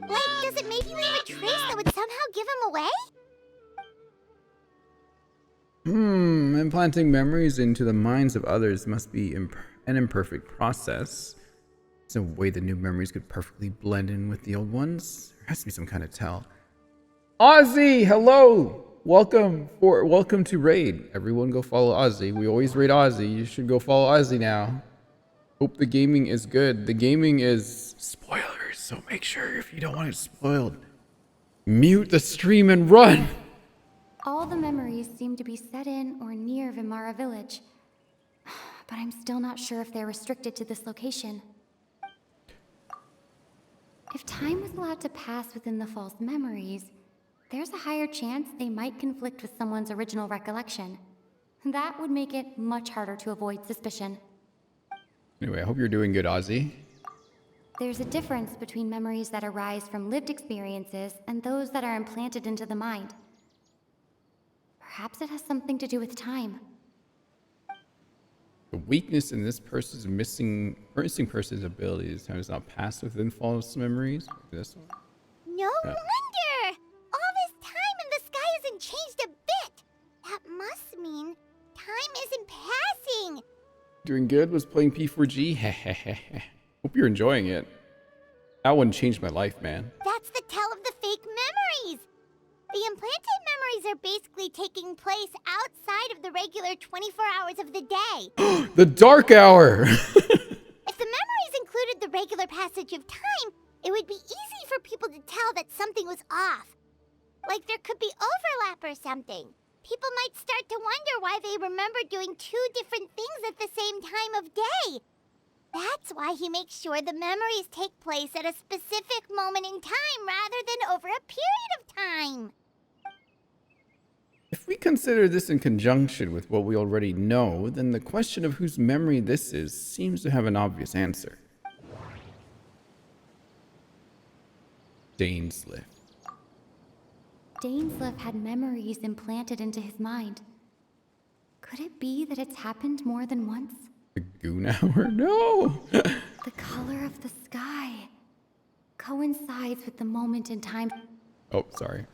Like, does it maybe leave a trace that would somehow give him away? Implanting memories into the minds of others must be an imperfect process. There's no way the new memories could perfectly blend in with the old ones. There has to be some kind of tell. Ozzy, hello! Welcome to raid. Everyone go follow Ozzy. We always raid Ozzy. You should go follow Ozzy now. Hope the gaming is good. The gaming is spoilers, so make sure if you don't want it spoiled, mute the stream and run. All the memories seem to be set in or near Vimara village. But I'm still not sure if they're restricted to this location. If time was allowed to pass within the false memories, there's a higher chance they might conflict with someone's original recollection. That would make it much harder to avoid suspicion. Anyway, I hope you're doing good, Ozzy. There's a difference between memories that arise from lived experiences and those that are implanted into the mind. Perhaps it has something to do with time. The weakness in this person's missing person's abilities has not passed within false memories. This one. No wonder! All this time and the sky hasn't changed a bit! That must mean time isn't passing! Doing good was playing P4G. Hope you're enjoying it. That one changed my life, man. That's the tell of the fake memories! The implanted memories are basically taking place outside of the regular 24 hours of the day. The dark hour! If the memories included the regular passage of time, it would be easy for people to tell that something was off. Like there could be overlap or something. People might start to wonder why they remember doing two different things at the same time of day. That's why he makes sure the memories take place at a specific moment in time rather than over a period of time. If we consider this in conjunction with what we already know, then the question of whose memory this is seems to have an obvious answer. Dainsleif. Dainsleif had memories implanted into his mind. Could it be that it's happened more than once? The Goon Hour? No! The color of the sky coincides with the moment in time. Oh, sorry.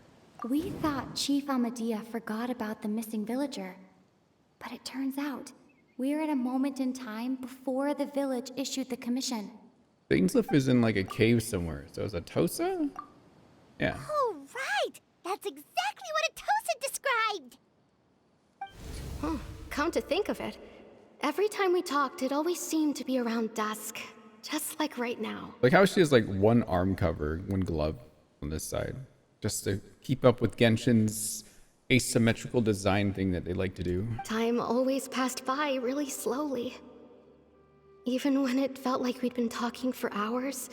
We thought Chief Amadea forgot about the missing villager. But it turns out, we're at a moment in time before the village issued the commission. Dainsleif is in like a cave somewhere, so is Atosa? Yeah. Oh, right! That's exactly what Atosa described! Huh, come to think of it, every time we talked, it always seemed to be around dusk. Just like right now. Like how she has like one arm cover, one glove on this side. Just to keep up with Genshin's asymmetrical design thing that they like to do. Time always passed by really slowly. Even when it felt like we'd been talking for hours,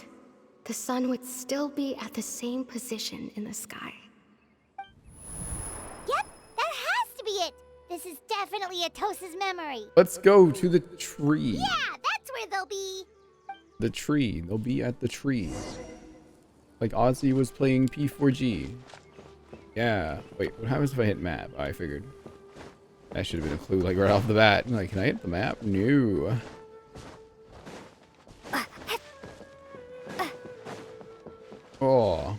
the sun would still be at the same position in the sky. Yep, that has to be it! This is definitely Atosa's memory. Let's go to the tree. Yeah, that's where they'll be. The tree. They'll be at the tree. Like Ozzy was playing P4G. Yeah. Wait, what happens if I hit map? Oh, I figured. That should have been a clue, like right off the bat. Like, can I hit the map? No. Oh.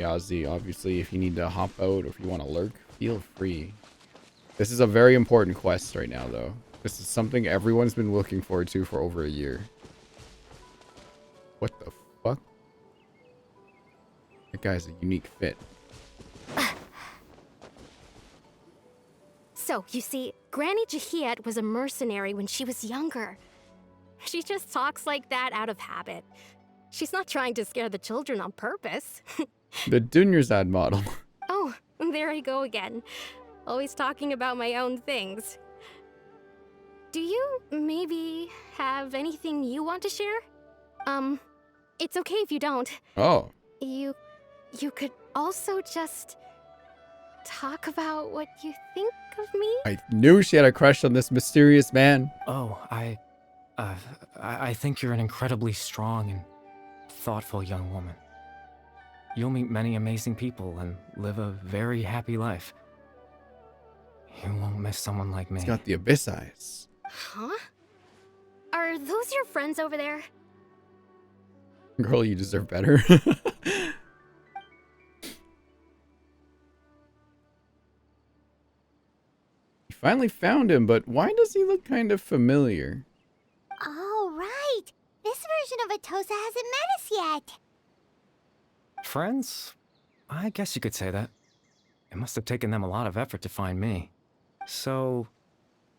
Yeah, Ozzy, obviously, if you need to hop out or if you want to lurk, feel free. This is a very important quest right now, though. This is something everyone's been looking forward to for over a year. What the fuck? That guy's a unique fit. So, you see, Granny Jahiet was a mercenary when she was younger. She just talks like that out of habit. She's not trying to scare the children on purpose. The Dunyarzad model. Oh, there I go again. Always talking about my own things. Do you maybe have anything you want to share? It's okay if you don't. Oh. You could also just talk about what you think of me? I knew she had a crush on this mysterious man. Oh, I think you're an incredibly strong and thoughtful young woman. You'll meet many amazing people and live a very happy life. You won't miss someone like me. He's got the abyss eyes. Huh? Are those your friends over there? Girl, you deserve better. finally found him, but why does he look kind of familiar? Oh, right. This version of Atosa hasn't met us yet. Friends? I guess you could say that. It must have taken them a lot of effort to find me. So,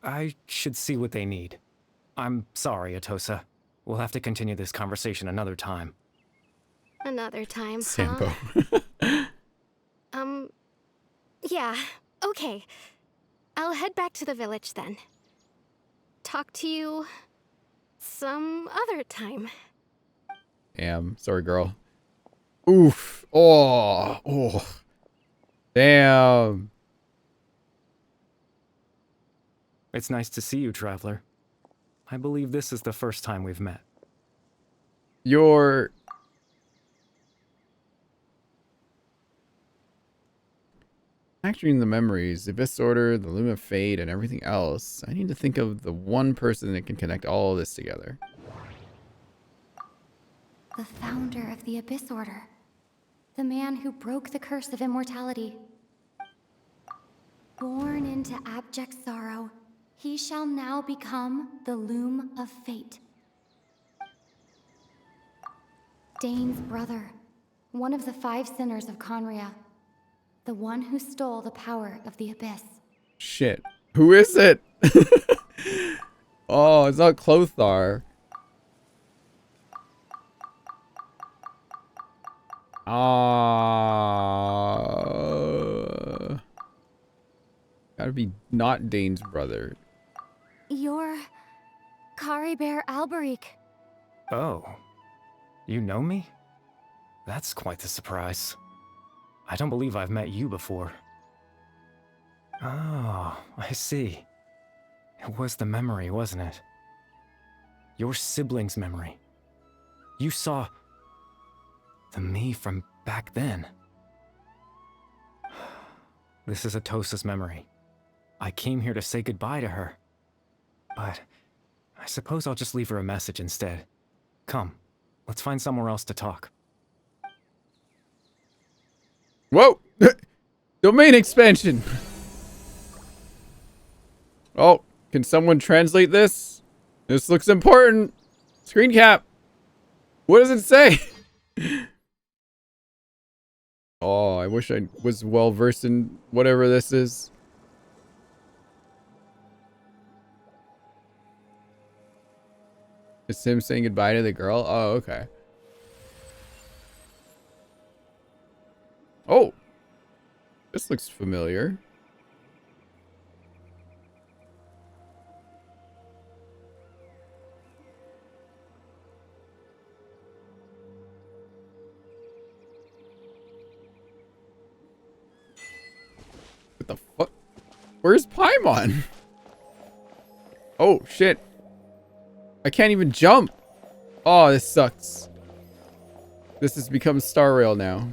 I should see what they need. I'm sorry, Atosa. We'll have to continue this conversation another time. Another time, Sampo. huh? Yeah, okay. I'll head back to the village then. Talk to you some other time. Damn. Sorry, girl. Oof. Oh. Damn. It's nice to see you, Traveler. I believe this is the first time we've met. You're... Factoring the memories, the Abyss Order, the Loom of Fate, and everything else, I need to think of the one person that can connect all this together. The founder of the Abyss Order. The man who broke the curse of immortality. Born into abject sorrow, he shall now become the Loom of Fate. Dane's brother, one of the 5 sinners of Conria. The one who stole the power of the Abyss. Shit. Who is it? Oh, it's not Clothar. Gotta be not Dane's brother. You're... Caribert Alberic. Oh. You know me? That's quite the surprise. I don't believe I've met you before. Oh, I see. It was the memory, wasn't it? Your sibling's memory. You saw... the me from back then. This is Atosa's memory. I came here to say goodbye to her. But I suppose I'll just leave her a message instead. Come, let's find somewhere else to talk. Whoa! Domain expansion! Oh, can someone translate this? This looks important. Screen cap. What does it say? Oh, I wish I was well versed in whatever this is. It's him saying goodbye to the girl? Oh, okay. Oh, this looks familiar. What the fuck? Where's Paimon? Oh, shit. I can't even jump. Oh, this sucks. This has become Star Rail now.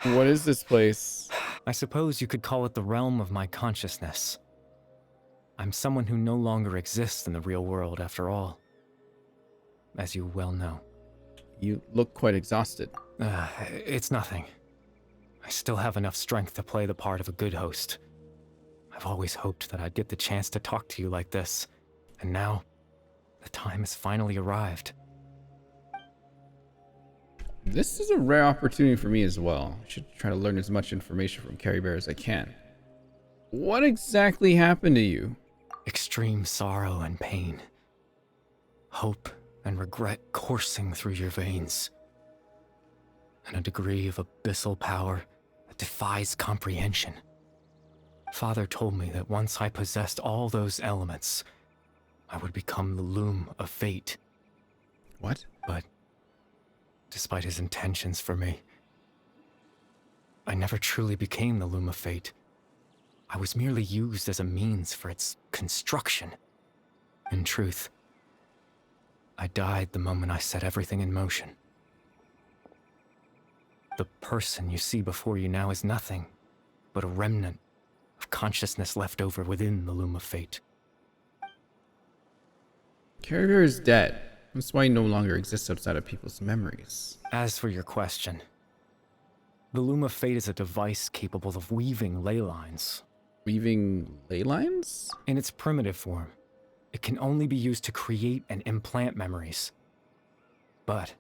What is this place? I suppose you could call it the realm of my consciousness. I'm someone who no longer exists in the real world after all. As you well know. You look quite exhausted. It's nothing. I still have enough strength to play the part of a good host. I've always hoped that I'd get the chance to talk to you like this. And now, the time has finally arrived. This is a rare opportunity for me as well. I should try to learn as much information from Caribert as I can. What exactly happened to you? Extreme sorrow and pain. Hope and regret coursing through your veins. And a degree of abyssal power that defies comprehension. Father told me that once I possessed all those elements, I would become the Loom of Fate. What? But despite his intentions for me, I never truly became the Loom of Fate. I was merely used as a means for its construction. In truth, I died the moment I set everything in motion. The person you see before you now is nothing but a remnant of consciousness left over within the loom of fate. Carrier is dead. That's why he no longer exists outside of people's memories. As for your question, the loom of fate is a device capable of weaving ley lines. Weaving ley lines? In its primitive form, it can only be used to create and implant memories. But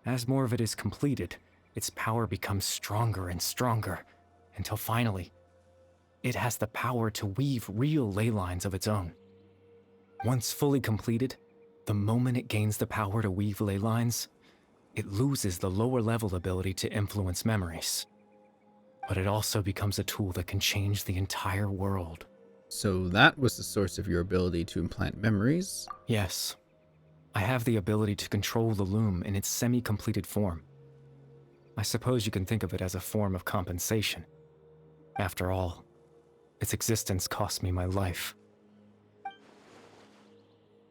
as more of it is completed, its power becomes stronger and stronger, until finally, it has the power to weave real ley lines of its own. Once fully completed, the moment it gains the power to weave ley lines, it loses the lower level ability to influence memories. But it also becomes a tool that can change the entire world. So that was the source of your ability to implant memories? Yes. I have the ability to control the loom in its semi-completed form. I suppose you can think of it as a form of compensation. After all, its existence cost me my life.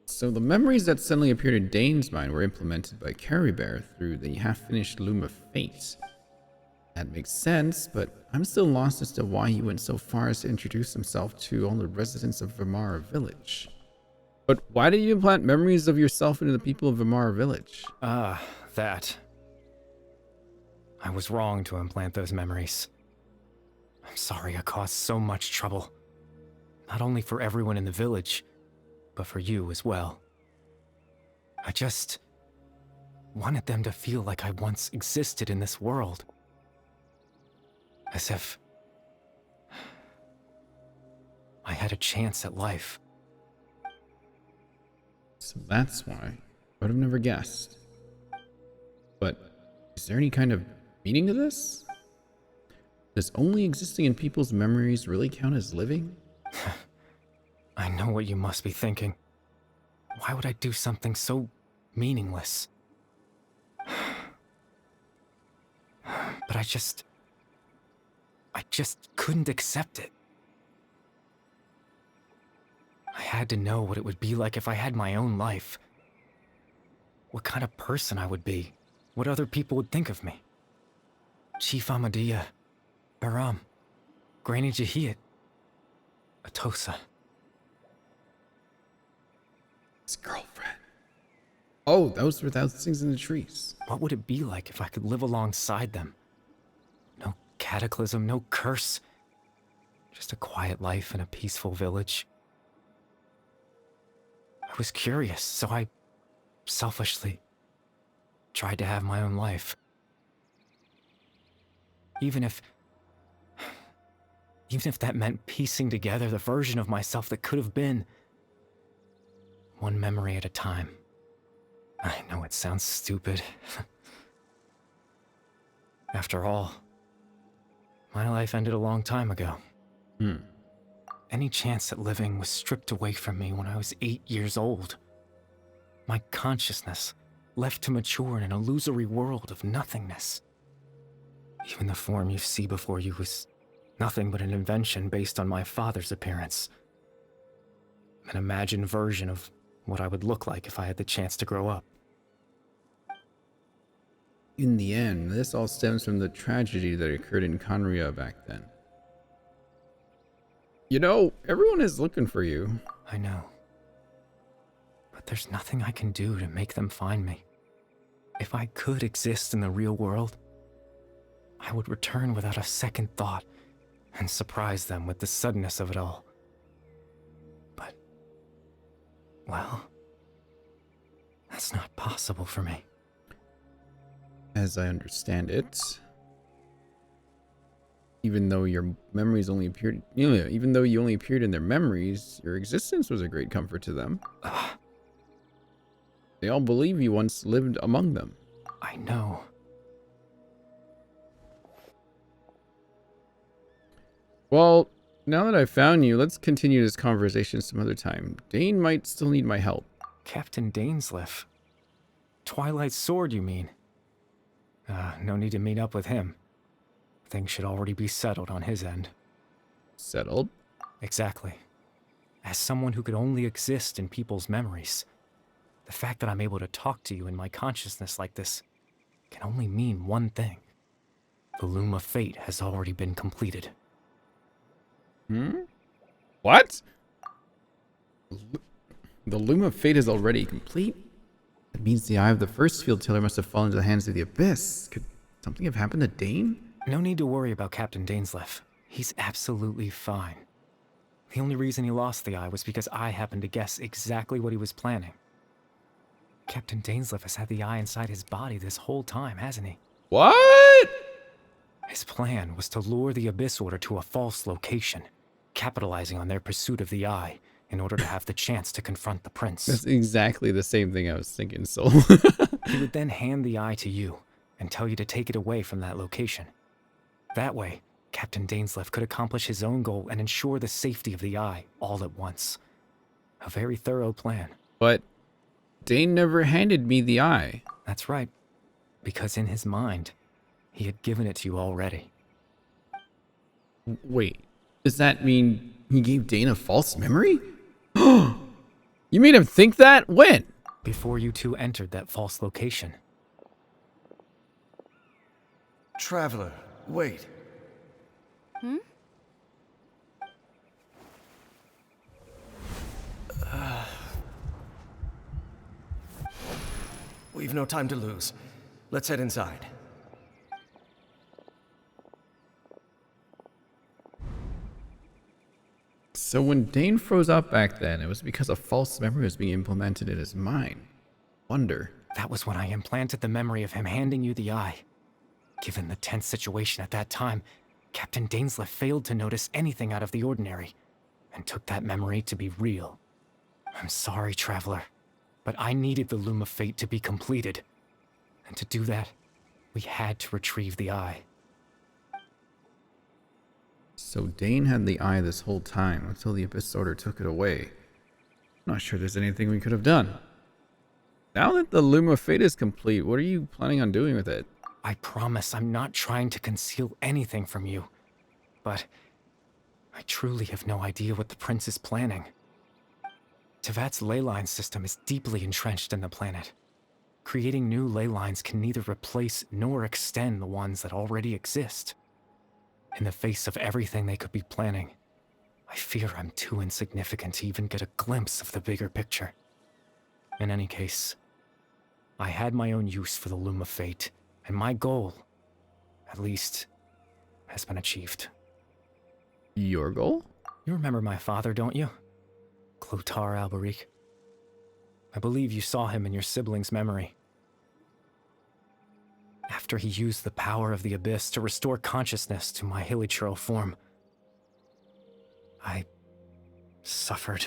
So the memories that suddenly appeared in Dane's mind were implemented by Carrybear through the half-finished Loom of Fate. That makes sense, but I'm still lost as to why he went so far as to introduce himself to all the residents of Vimara Village. But why did you implant memories of yourself into the people of Vimara Village? That. I was wrong to implant those memories. I'm sorry I caused so much trouble. Not only for everyone in the village, but for you as well. I just wanted them to feel like I once existed in this world. As if I had a chance at life. So that's why. I would have never guessed. But is there any kind of meaning to this? Does only existing in people's memories really count as living? I know what you must be thinking. Why would I do something so meaningless? But I just couldn't accept it. I had to know what it would be like if I had my own life. What kind of person I would be. What other people would think of me. Chief Ahmadiyya, Baram, Granny Jahiyat, Atosa. His girlfriend. Oh, those were those things in the trees. What would it be like if I could live alongside them? No cataclysm, no curse. Just a quiet life in a peaceful village. I was curious, so I selfishly tried to have my own life. Even if that meant piecing together the version of myself that could have been. One memory at a time. I know it sounds stupid. After all, my life ended a long time ago. Any chance at living was stripped away from me when I was 8 years old. My consciousness left to mature in an illusory world of nothingness. Even the form you see before you was nothing but an invention based on my father's appearance. An imagined version of what I would look like if I had the chance to grow up. In the end, this all stems from the tragedy that occurred in Conria back then. You know, everyone is looking for you. I know. But there's nothing I can do to make them find me. If I could exist in the real world, I would return without a second thought and surprise them with the suddenness of it all. But, well, that's not possible for me. As I understand it, even though your memories only appeared, even though you only appeared in their memories, your existence was a great comfort to them. They all believe you once lived among them. I know. Well, now that I've found you, let's continue this conversation some other time. Dane might still need my help. Captain Dainsleif. Twilight Sword, you mean? No need to meet up with him. Things should already be settled on his end. Settled? Exactly. As someone who could only exist in people's memories, the fact that I'm able to talk to you in my consciousness like this can only mean one thing. The Loom of Fate has already been completed. What? The Loom of Fate is already complete? That means the Eye of the First Field Tiller must have fallen into the hands of the Abyss. Could something have happened to Dane? No need to worry about Captain Dainsleif. He's absolutely fine. The only reason he lost the eye was because I happened to guess exactly what he was planning. Captain Dainsleif has had the eye inside his body this whole time, hasn't he? What? His plan was to lure the Abyss Order to a false location, capitalizing on their pursuit of the eye in order to have the chance to confront the prince. That's exactly the same thing I was thinking, Soul. He would then hand the eye to you and tell you to take it away from that location. That way, Captain Dainsleif could accomplish his own goal and ensure the safety of the eye all at once. A very thorough plan. But Dane never handed me the eye. That's right, because in his mind, he had given it to you already. Wait, does that mean he gave Dane a false memory? You made him think that? When? Before you two entered that false location. Traveler, wait. We've no time to lose. Let's head inside. So when Dane froze up back then, it was because a false memory was being implemented in his mind. Wonder. That was when I implanted the memory of him handing you the eye. Given the tense situation at that time, Captain Dainsleif failed to notice anything out of the ordinary, and took that memory to be real. I'm sorry, Traveler, but I needed the Loom of Fate to be completed. And to do that, we had to retrieve the eye. So Dane had the eye this whole time until the Abyss Order took it away. Not sure there's anything we could have done. Now that the Loom of Fate is complete, what are you planning on doing with it? I promise I'm not trying to conceal anything from you, but I truly have no idea what the prince is planning. Tevat's ley line system is deeply entrenched in the planet. Creating new ley lines can neither replace nor extend the ones that already exist. In the face of everything they could be planning, I fear I'm too insignificant to even get a glimpse of the bigger picture. In any case, I had my own use for the Loom of Fate, and my goal, at least, has been achieved. Your goal? You remember my father, don't you? Clotar Alberic. I believe you saw him in your sibling's memory. After he used the power of the Abyss to restore consciousness to my hilichurl form, I suffered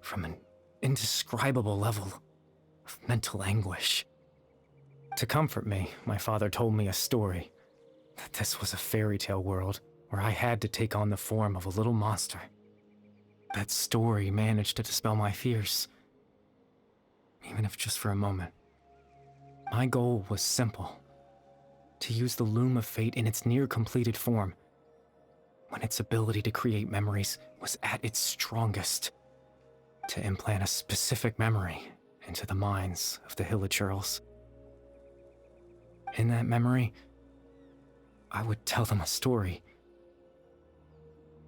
from an indescribable level of mental anguish. To comfort me, my father told me a story, that this was a fairy tale world where I had to take on the form of a little monster. That story managed to dispel my fears, even if just for a moment. My goal was simple: to use the Loom of Fate in its near-completed form, when its ability to create memories was at its strongest, to implant a specific memory into the minds of the hilichurls. In that memory, I would tell them a story,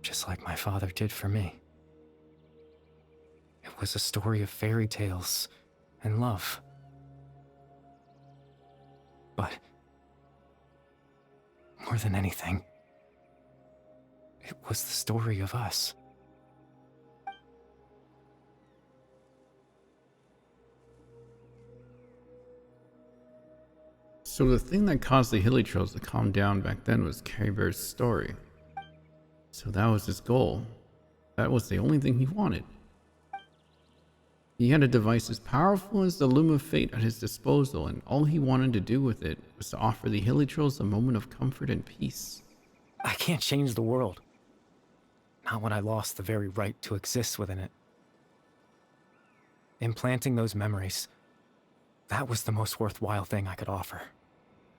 just like my father did for me. It was a story of fairy tales and love. But more than anything, it was the story of us. So the thing that caused the hilichurls to calm down back then was Carrie Bear's story. So that was his goal. That was the only thing he wanted. He had a device as powerful as the Loom of Fate at his disposal, and all he wanted to do with it was to offer the hilichurls a moment of comfort and peace. I can't change the world. Not when I lost the very right to exist within it. Implanting those memories, that was the most worthwhile thing I could offer.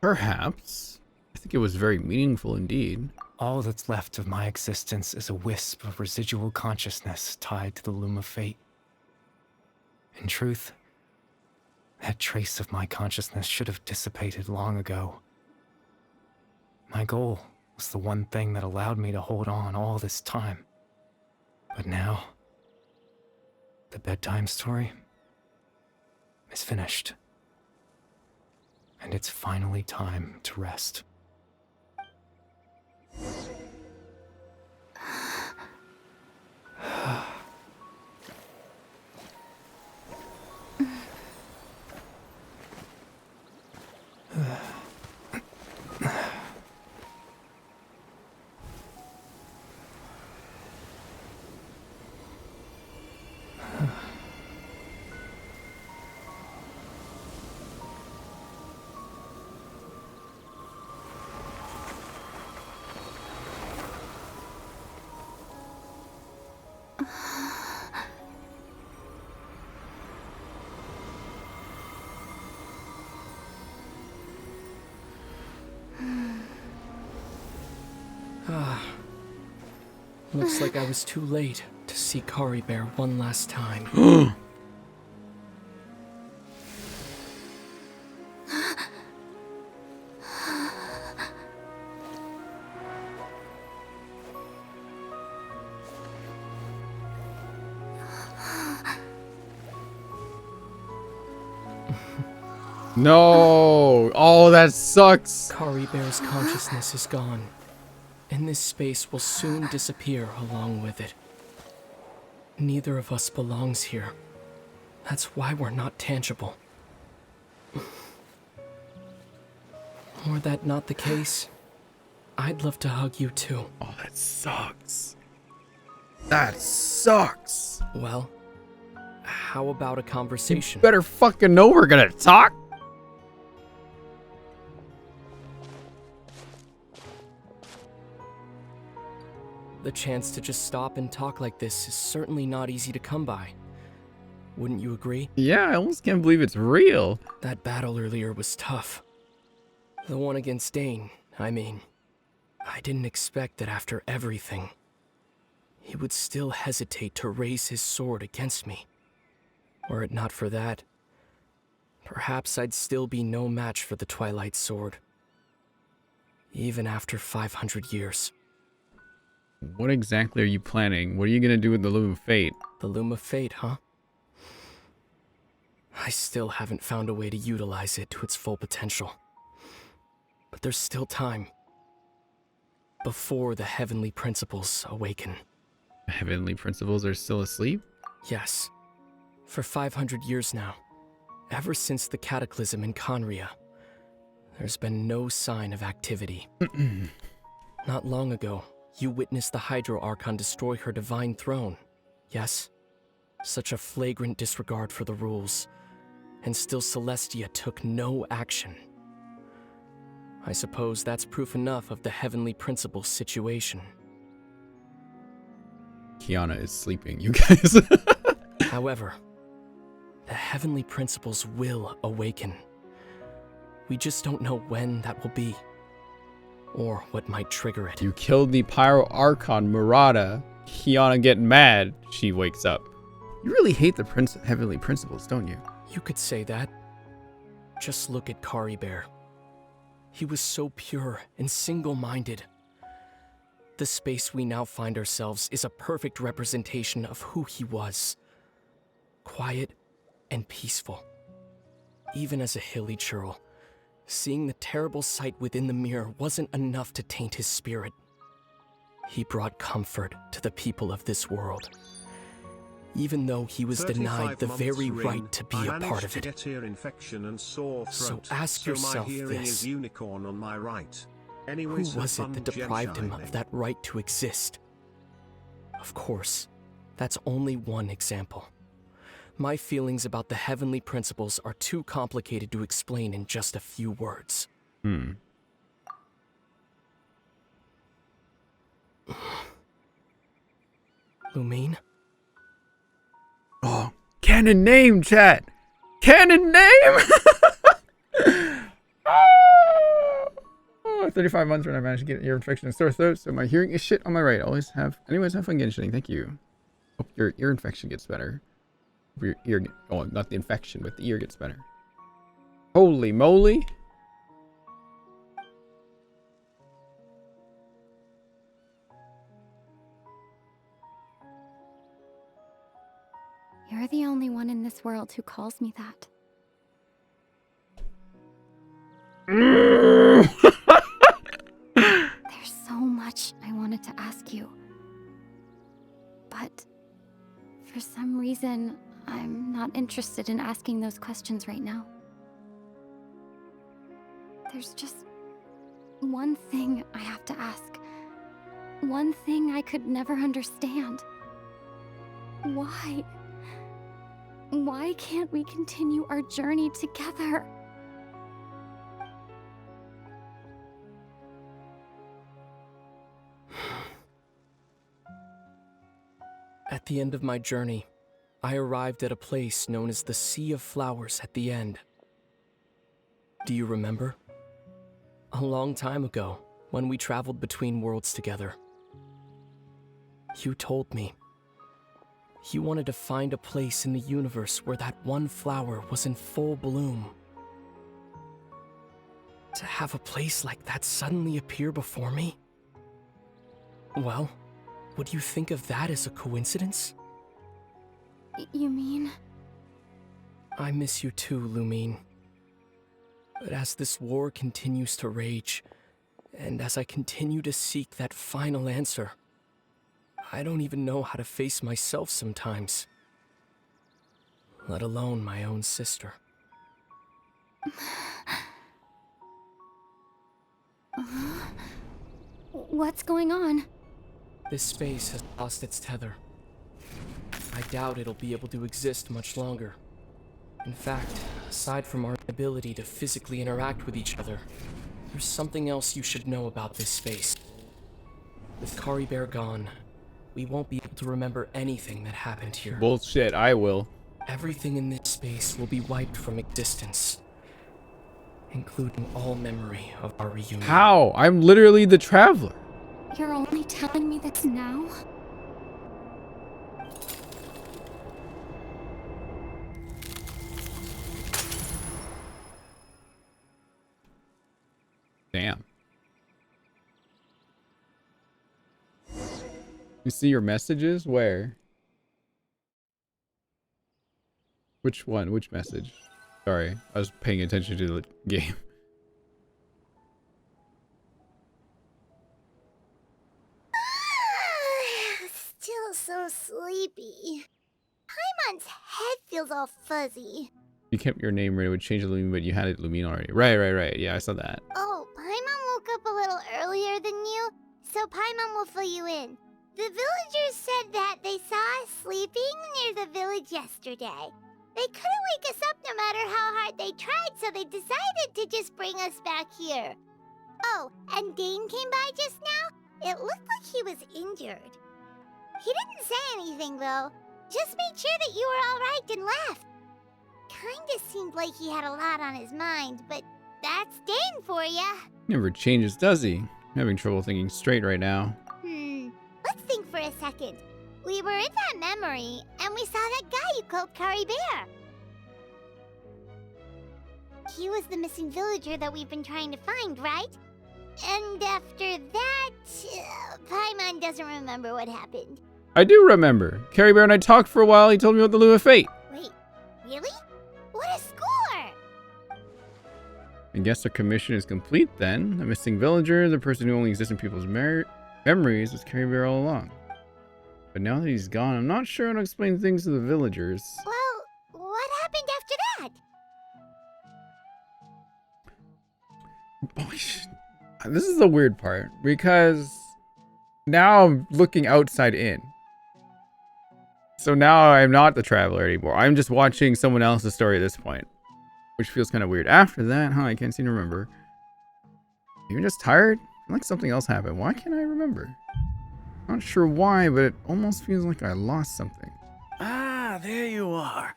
Perhaps. I think it was very meaningful indeed. All that's left of my existence is a wisp of residual consciousness tied to the Loom of Fate. In truth, that trace of my consciousness should have dissipated long ago. My goal was the one thing that allowed me to hold on all this time. But now, the bedtime story is finished. And it's finally time to rest. Looks like I was too late to see Kari Bear one last time. No! Oh, that sucks! Kari Bear's consciousness is gone, and this space will soon disappear along with it. Neither of us belongs here. That's why we're not tangible. Were that not the case, I'd love to hug you too. Oh, that sucks. That sucks! Well, how about a conversation? You better fucking know we're gonna talk! The chance to just stop and talk like this is certainly not easy to come by. Wouldn't you agree? Yeah, I almost can't believe it's real. That battle earlier was tough. The one against Dane, I mean. I didn't expect that after everything, he would still hesitate to raise his sword against me. Were it not for that, perhaps I'd still be no match for the Twilight Sword. Even after 500 years. What exactly are you planning? What are you gonna do with the Loom of Fate? The Loom of Fate, huh? I still haven't found a way to utilize it to its full potential. But there's still time. Before the heavenly principles awaken. The heavenly principles are still asleep? Yes. For 500 years now. Ever since the cataclysm in Conria, there's been no sign of activity. Not long ago, you witnessed the Hydro Archon destroy her divine throne, yes? Such a flagrant disregard for the rules, and still Celestia took no action. I suppose that's proof enough of the heavenly principles situation. Kiana is sleeping, you guys. However, the heavenly principles will awaken. We just don't know when that will be. Or what might trigger it. You killed the Pyro Archon, Murata. Kiana getting mad. She wakes up. You really hate the heavenly principles, don't you? You could say that. Just look at Kari Bear. He was so pure and single-minded. The space we now find ourselves is a perfect representation of who he was. Quiet and peaceful. Even as a hilly churl, seeing the terrible sight within the mirror wasn't enough to taint his spirit. He brought comfort to the people of this world, even though he was denied the very right to be a part of it. So ask yourself this. Who was it that deprived him of that right to exist? Of course, that's only one example. My feelings about the heavenly principles are too complicated to explain in just a few words. Lumine? Oh, canon name, chat! Canon name! 35 months when I managed to get ear infection and sore throat, so my hearing is shit on my right. Anyways, have fun getting shitting. Thank you. Hope your ear infection gets better. Your ear, oh, not the infection, but the ear gets better. Holy moly! You're the only one in this world who calls me that. There's so much I wanted to ask you. But for some reason, I'm not interested in asking those questions right now. There's just one thing I have to ask. One thing I could never understand. Why? Why can't we continue our journey together? At the end of my journey, I arrived at a place known as the Sea of Flowers at the end. Do you remember? A long time ago, when we traveled between worlds together, you told me you wanted to find a place in the universe where that one flower was in full bloom. To have a place like that suddenly appear before me? Well, would you think of that as a coincidence? You mean? I miss you too, Lumine. But as this war continues to rage, and as I continue to seek that final answer, I don't even know how to face myself sometimes. Let alone my own sister. What's going on? This space has lost its tether. I doubt it'll be able to exist much longer. In fact, aside from our ability to physically interact with each other, there's something else you should know about this space. With Kari Bear gone, we won't be able to remember anything that happened here. Bullshit, I will. Everything in this space will be wiped from existence, including all memory of our reunion. How? I'm literally the traveler. You're only telling me this now? Damn. You see your messages? Where? Which one? Which message? Sorry, I was paying attention to the game. Still so sleepy. Paimon's head feels all fuzzy. You kept your name right, it would change the Lumine, but you had it Lumine already. Right. Yeah, I saw that. Oh, Paimon woke up a little earlier than you, so Paimon will fill you in. The villagers said that they saw us sleeping near the village yesterday. They couldn't wake us up no matter how hard they tried, so they decided to just bring us back here. Oh, and Dane came by just now. It looked like he was injured. He didn't say anything, though. Just made sure that you were all right and left. Kinda seemed like he had a lot on his mind, but that's Dane for ya. Never changes, does he? I'm having trouble thinking straight right now. Let's think for a second. We were in that memory, and we saw that guy you called Kari Bear. He was the missing villager that we've been trying to find, right? And after that, Paimon doesn't remember what happened. I do remember. Kari Bear and I talked for a while. He told me about the Loom of Fate. Wait, really? What a score! I guess our commission is complete then. The missing villager, the person who only exists in people's memories, was Kari Bear all along. But now that he's gone, I'm not sure how to explain things to the villagers. Well, what happened after that? This is the weird part, because now I'm looking outside in. So now I'm not the traveler anymore. I'm just watching someone else's story at this point, which feels kind of weird. After that, I can't seem to remember. You're just tired? I feel like something else happened. Why can't I remember? Not sure why, but it almost feels like I lost something. Ah, there you are.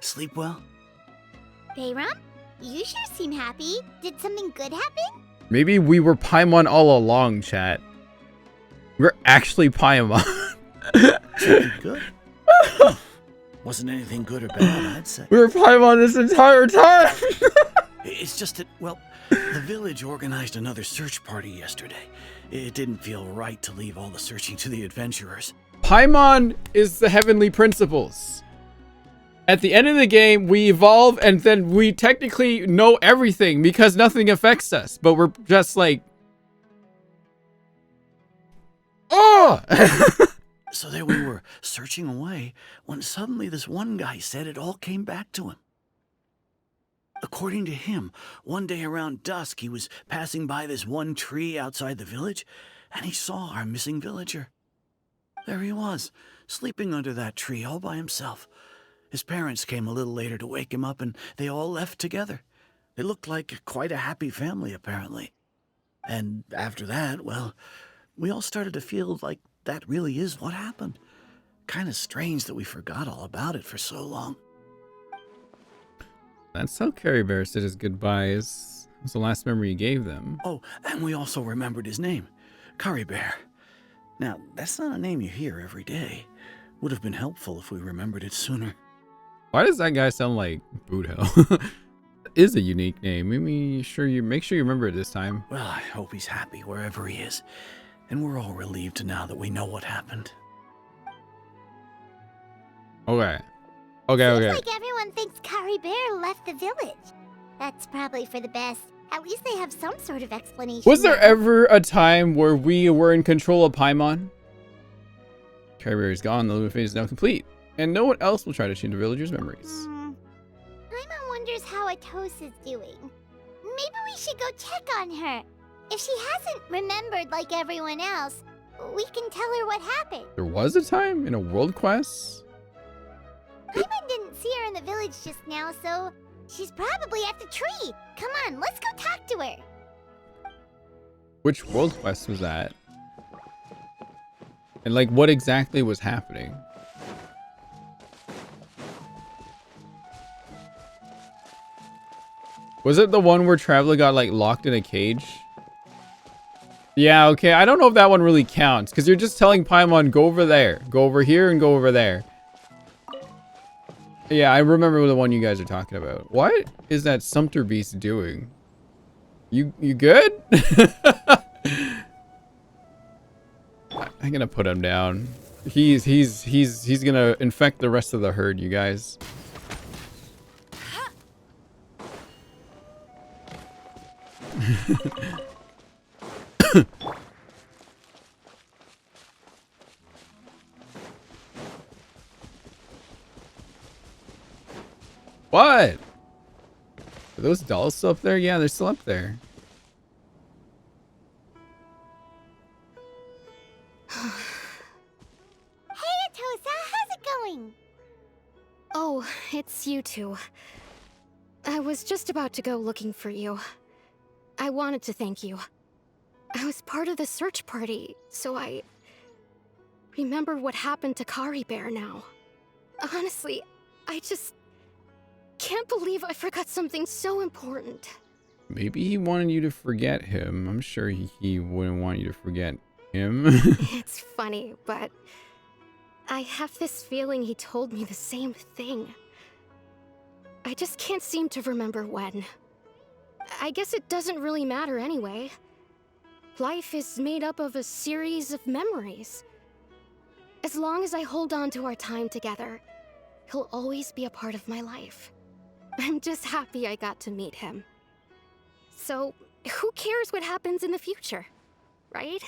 Sleep well? Bayram? You sure seem happy. Did something good happen? Maybe we were Paimon all along, chat. We're actually Paimon. Something good? Wasn't anything good or bad, I'd say. We were Paimon this entire time! It's just that, well, the village organized another search party yesterday. It didn't feel right to leave all the searching to the adventurers. Paimon is the heavenly principles. At the end of the game, we evolve and then we technically know everything because nothing affects us. But we're just like, oh! So there we were, searching away, when suddenly this one guy said it all came back to him. According to him, one day around dusk, he was passing by this one tree outside the village, and he saw our missing villager. There he was, sleeping under that tree all by himself. His parents came a little later to wake him up, and they all left together. They looked like quite a happy family, apparently. And after that, well, we all started to feel like that really is what happened. Kind of strange that we forgot all about it for so long. That's how Carrie Bear said his goodbyes. It was the last memory he gave them. Oh, and we also remembered his name, Curry Bear. Now, that's not a name you hear every day. Would have been helpful if we remembered it sooner. Why does that guy sound like Boot-Hell? Is a unique name. Make sure you remember it this time. Well, I hope he's happy wherever he is. And we're all relieved now that we know what happened. Okay. Seems like everyone thinks Curry Bear left the village. That's probably for the best. At least they have some sort of explanation. Was there ever a time where we were in control of Paimon? Carrie Bear is gone. The Luma phase is now complete. And no one else will try to change the villagers' memories. Paimon wonders how Atosa's doing. Maybe we should go check on her. If she hasn't remembered like everyone else, we can tell her what happened. There was a time in a world quest? Paimon didn't see her in the village just now, so she's probably at the tree. Come on, let's go talk to her. Which world quest was that? And like, what exactly was happening? Was it the one where Traveler got like locked in a cage? Yeah, okay. I don't know if that one really counts because you're just telling Paimon, go over there, go over here, and go over there. Yeah, I remember the one you guys are talking about. What is that Sumter beast doing? You good? I'm gonna put him down. He's gonna infect the rest of the herd, you guys. What? Are those dolls still up there? Yeah, they're still up there. Hey, Atosa, how's it going? Oh, it's you two. I was just about to go looking for you. I wanted to thank you. I was part of the search party, so I remember what happened to Kari Bear now. Honestly, I just can't believe I forgot something so important. Maybe he wanted you to forget him. I'm sure he wouldn't want you to forget him. It's funny, but I have this feeling he told me the same thing. I just can't seem to remember when. I guess it doesn't really matter anyway. Life is made up of a series of memories. As long as I hold on to our time together, he'll always be a part of my life. I'm just happy I got to meet him. So, who cares what happens in the future, right?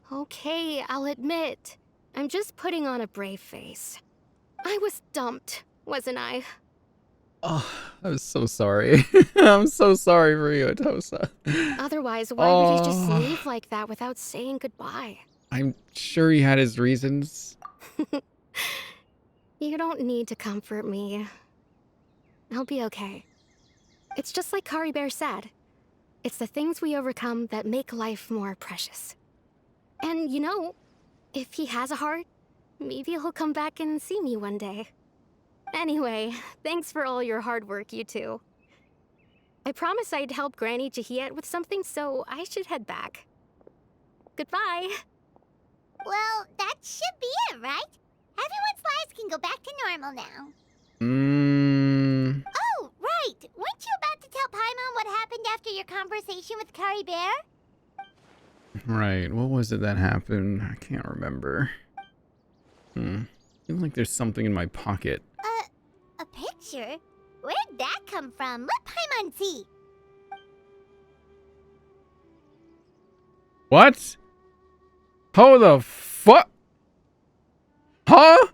Okay, I'll admit, I'm just putting on a brave face. I was dumped, wasn't I? Oh, I'm so sorry. I'm so sorry for you, Atosa. Otherwise, why would he just leave like that without saying goodbye? I'm sure he had his reasons. You don't need to comfort me. I'll be okay. It's just like Kari Bear said. It's the things we overcome that make life more precious. And you know, if he has a heart, maybe he'll come back and see me one day. Anyway, thanks for all your hard work, you two. I promised I'd help Granny Jahiet with something, so I should head back. Goodbye. Well, that should be it, right? Everyone's lives can go back to normal now. Oh, right! Weren't you about to tell Paimon what after your conversation with Kari Bear? Right, what was it that happened? I can't remember. I feel like there's something in my pocket. A picture? Where'd that come from? Let Paimon see. What? How the fuck? Huh?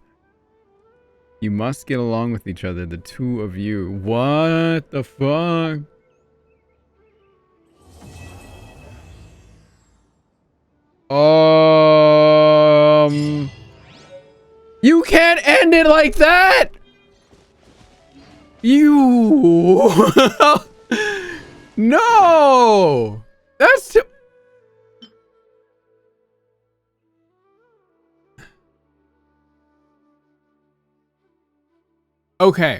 You must get along with each other, the two of you. What the fuck? You can't end it like that! You... No! That's too... Okay.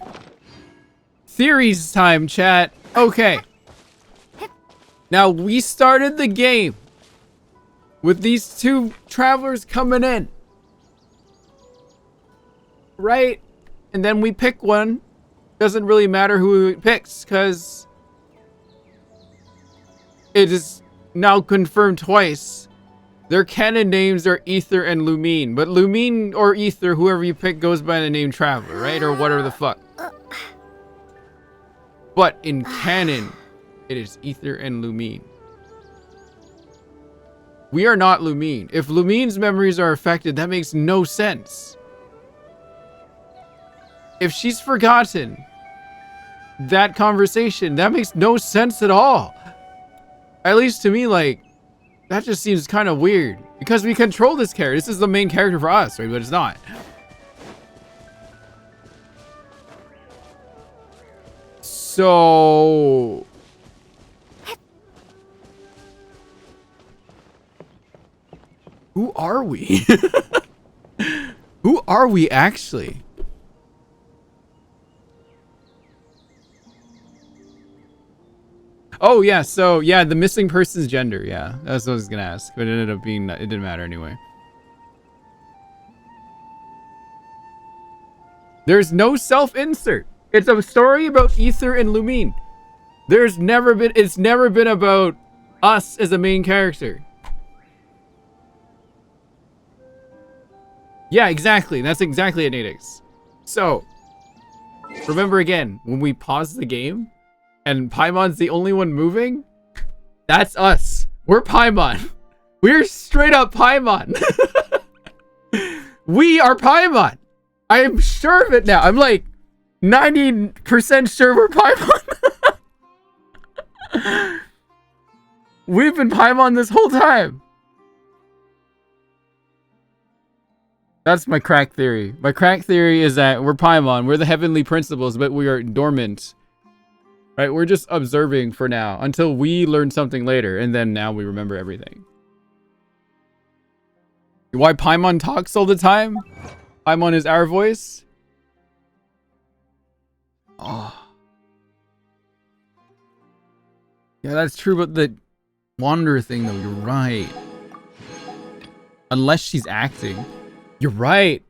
Theories time, chat. Okay. Now, we started the game with these two travelers coming in. Right? And then we pick one. Doesn't really matter who it picks, because it is now confirmed twice. Their canon names are Ether and Lumine, but Lumine or Ether, whoever you pick, goes by the name Traveler, right? Or whatever the fuck. But in canon, it is Ether and Lumine. We are not Lumine. If Lumine's memories are affected, that makes no sense. If she's forgotten that conversation, that makes no sense at all. At least to me, like, that just seems kind of weird. Because we control this character. This is the main character for us, right? But it's not. So... who are we? Who are we actually? Oh yeah, so yeah, the missing person's gender, yeah. That's what I was gonna ask, but it ended up being, it didn't matter anyway. There's no self-insert. It's a story about Ether and Lumine. It's never been about us as a main character. Yeah, exactly. That's exactly it, Nadix. So, remember again, when we pause the game, and Paimon's the only one moving, that's us. We're Paimon. We're straight up Paimon. We are Paimon. I am sure of it now. I'm like 90% sure we're Paimon. We've been Paimon this whole time. That's my crack theory. My crack theory is that we're Paimon. We're the heavenly principles, but we are dormant. Right? We're just observing for now until we learn something later, and then now we remember everything. Why Paimon talks all the time? Paimon is our voice? Oh. Yeah, that's true, but the Wanderer thing, though, you're right. Unless she's acting. You're right.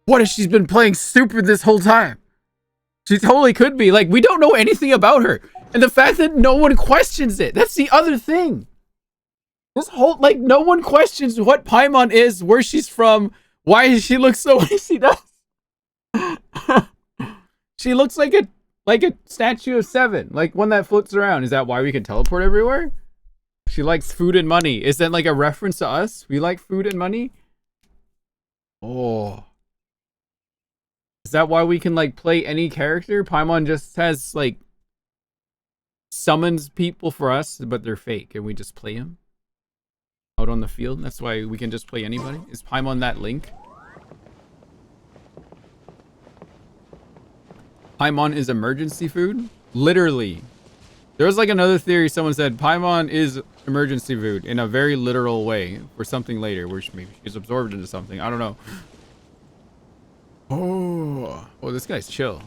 What if she's been playing stupid this whole time? She totally could be. Like, we don't know anything about her. And the fact that no one questions it. That's the other thing. This whole, like, no one questions what Paimon is, where she's from, why she looks the way she does. She looks like a statue of 7. Like, one that floats around. Is that why we can teleport everywhere? She likes food and money. Is that like a reference to us? We like food and money? Oh. Is that why we can, like, play any character? Paimon just has, like, summons people for us, but they're fake, and we just play them out on the field. That's why we can just play anybody. Is Paimon that Link? Paimon is emergency food? Literally. There was, like, another theory. Someone said Paimon is emergency food in a very literal way for something later, where maybe she's absorbed into something. I don't know. Oh, this guy's chill.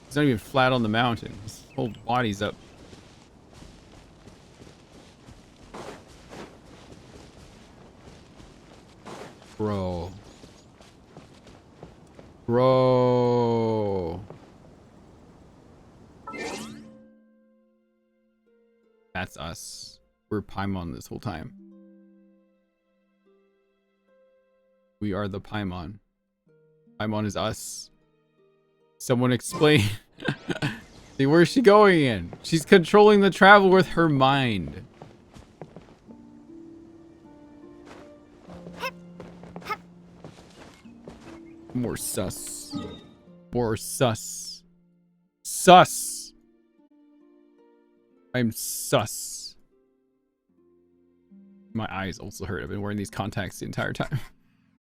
He's not even flat on the mountain. His whole body's up. Bro. That's us. We're Paimon this whole time. We are the Paimon. Paimon is us. Someone explain. See, where's she going in? She's controlling the travel with her mind. More sus. More sus. Sus. I'm sus. My eyes also hurt. I've been wearing these contacts the entire time.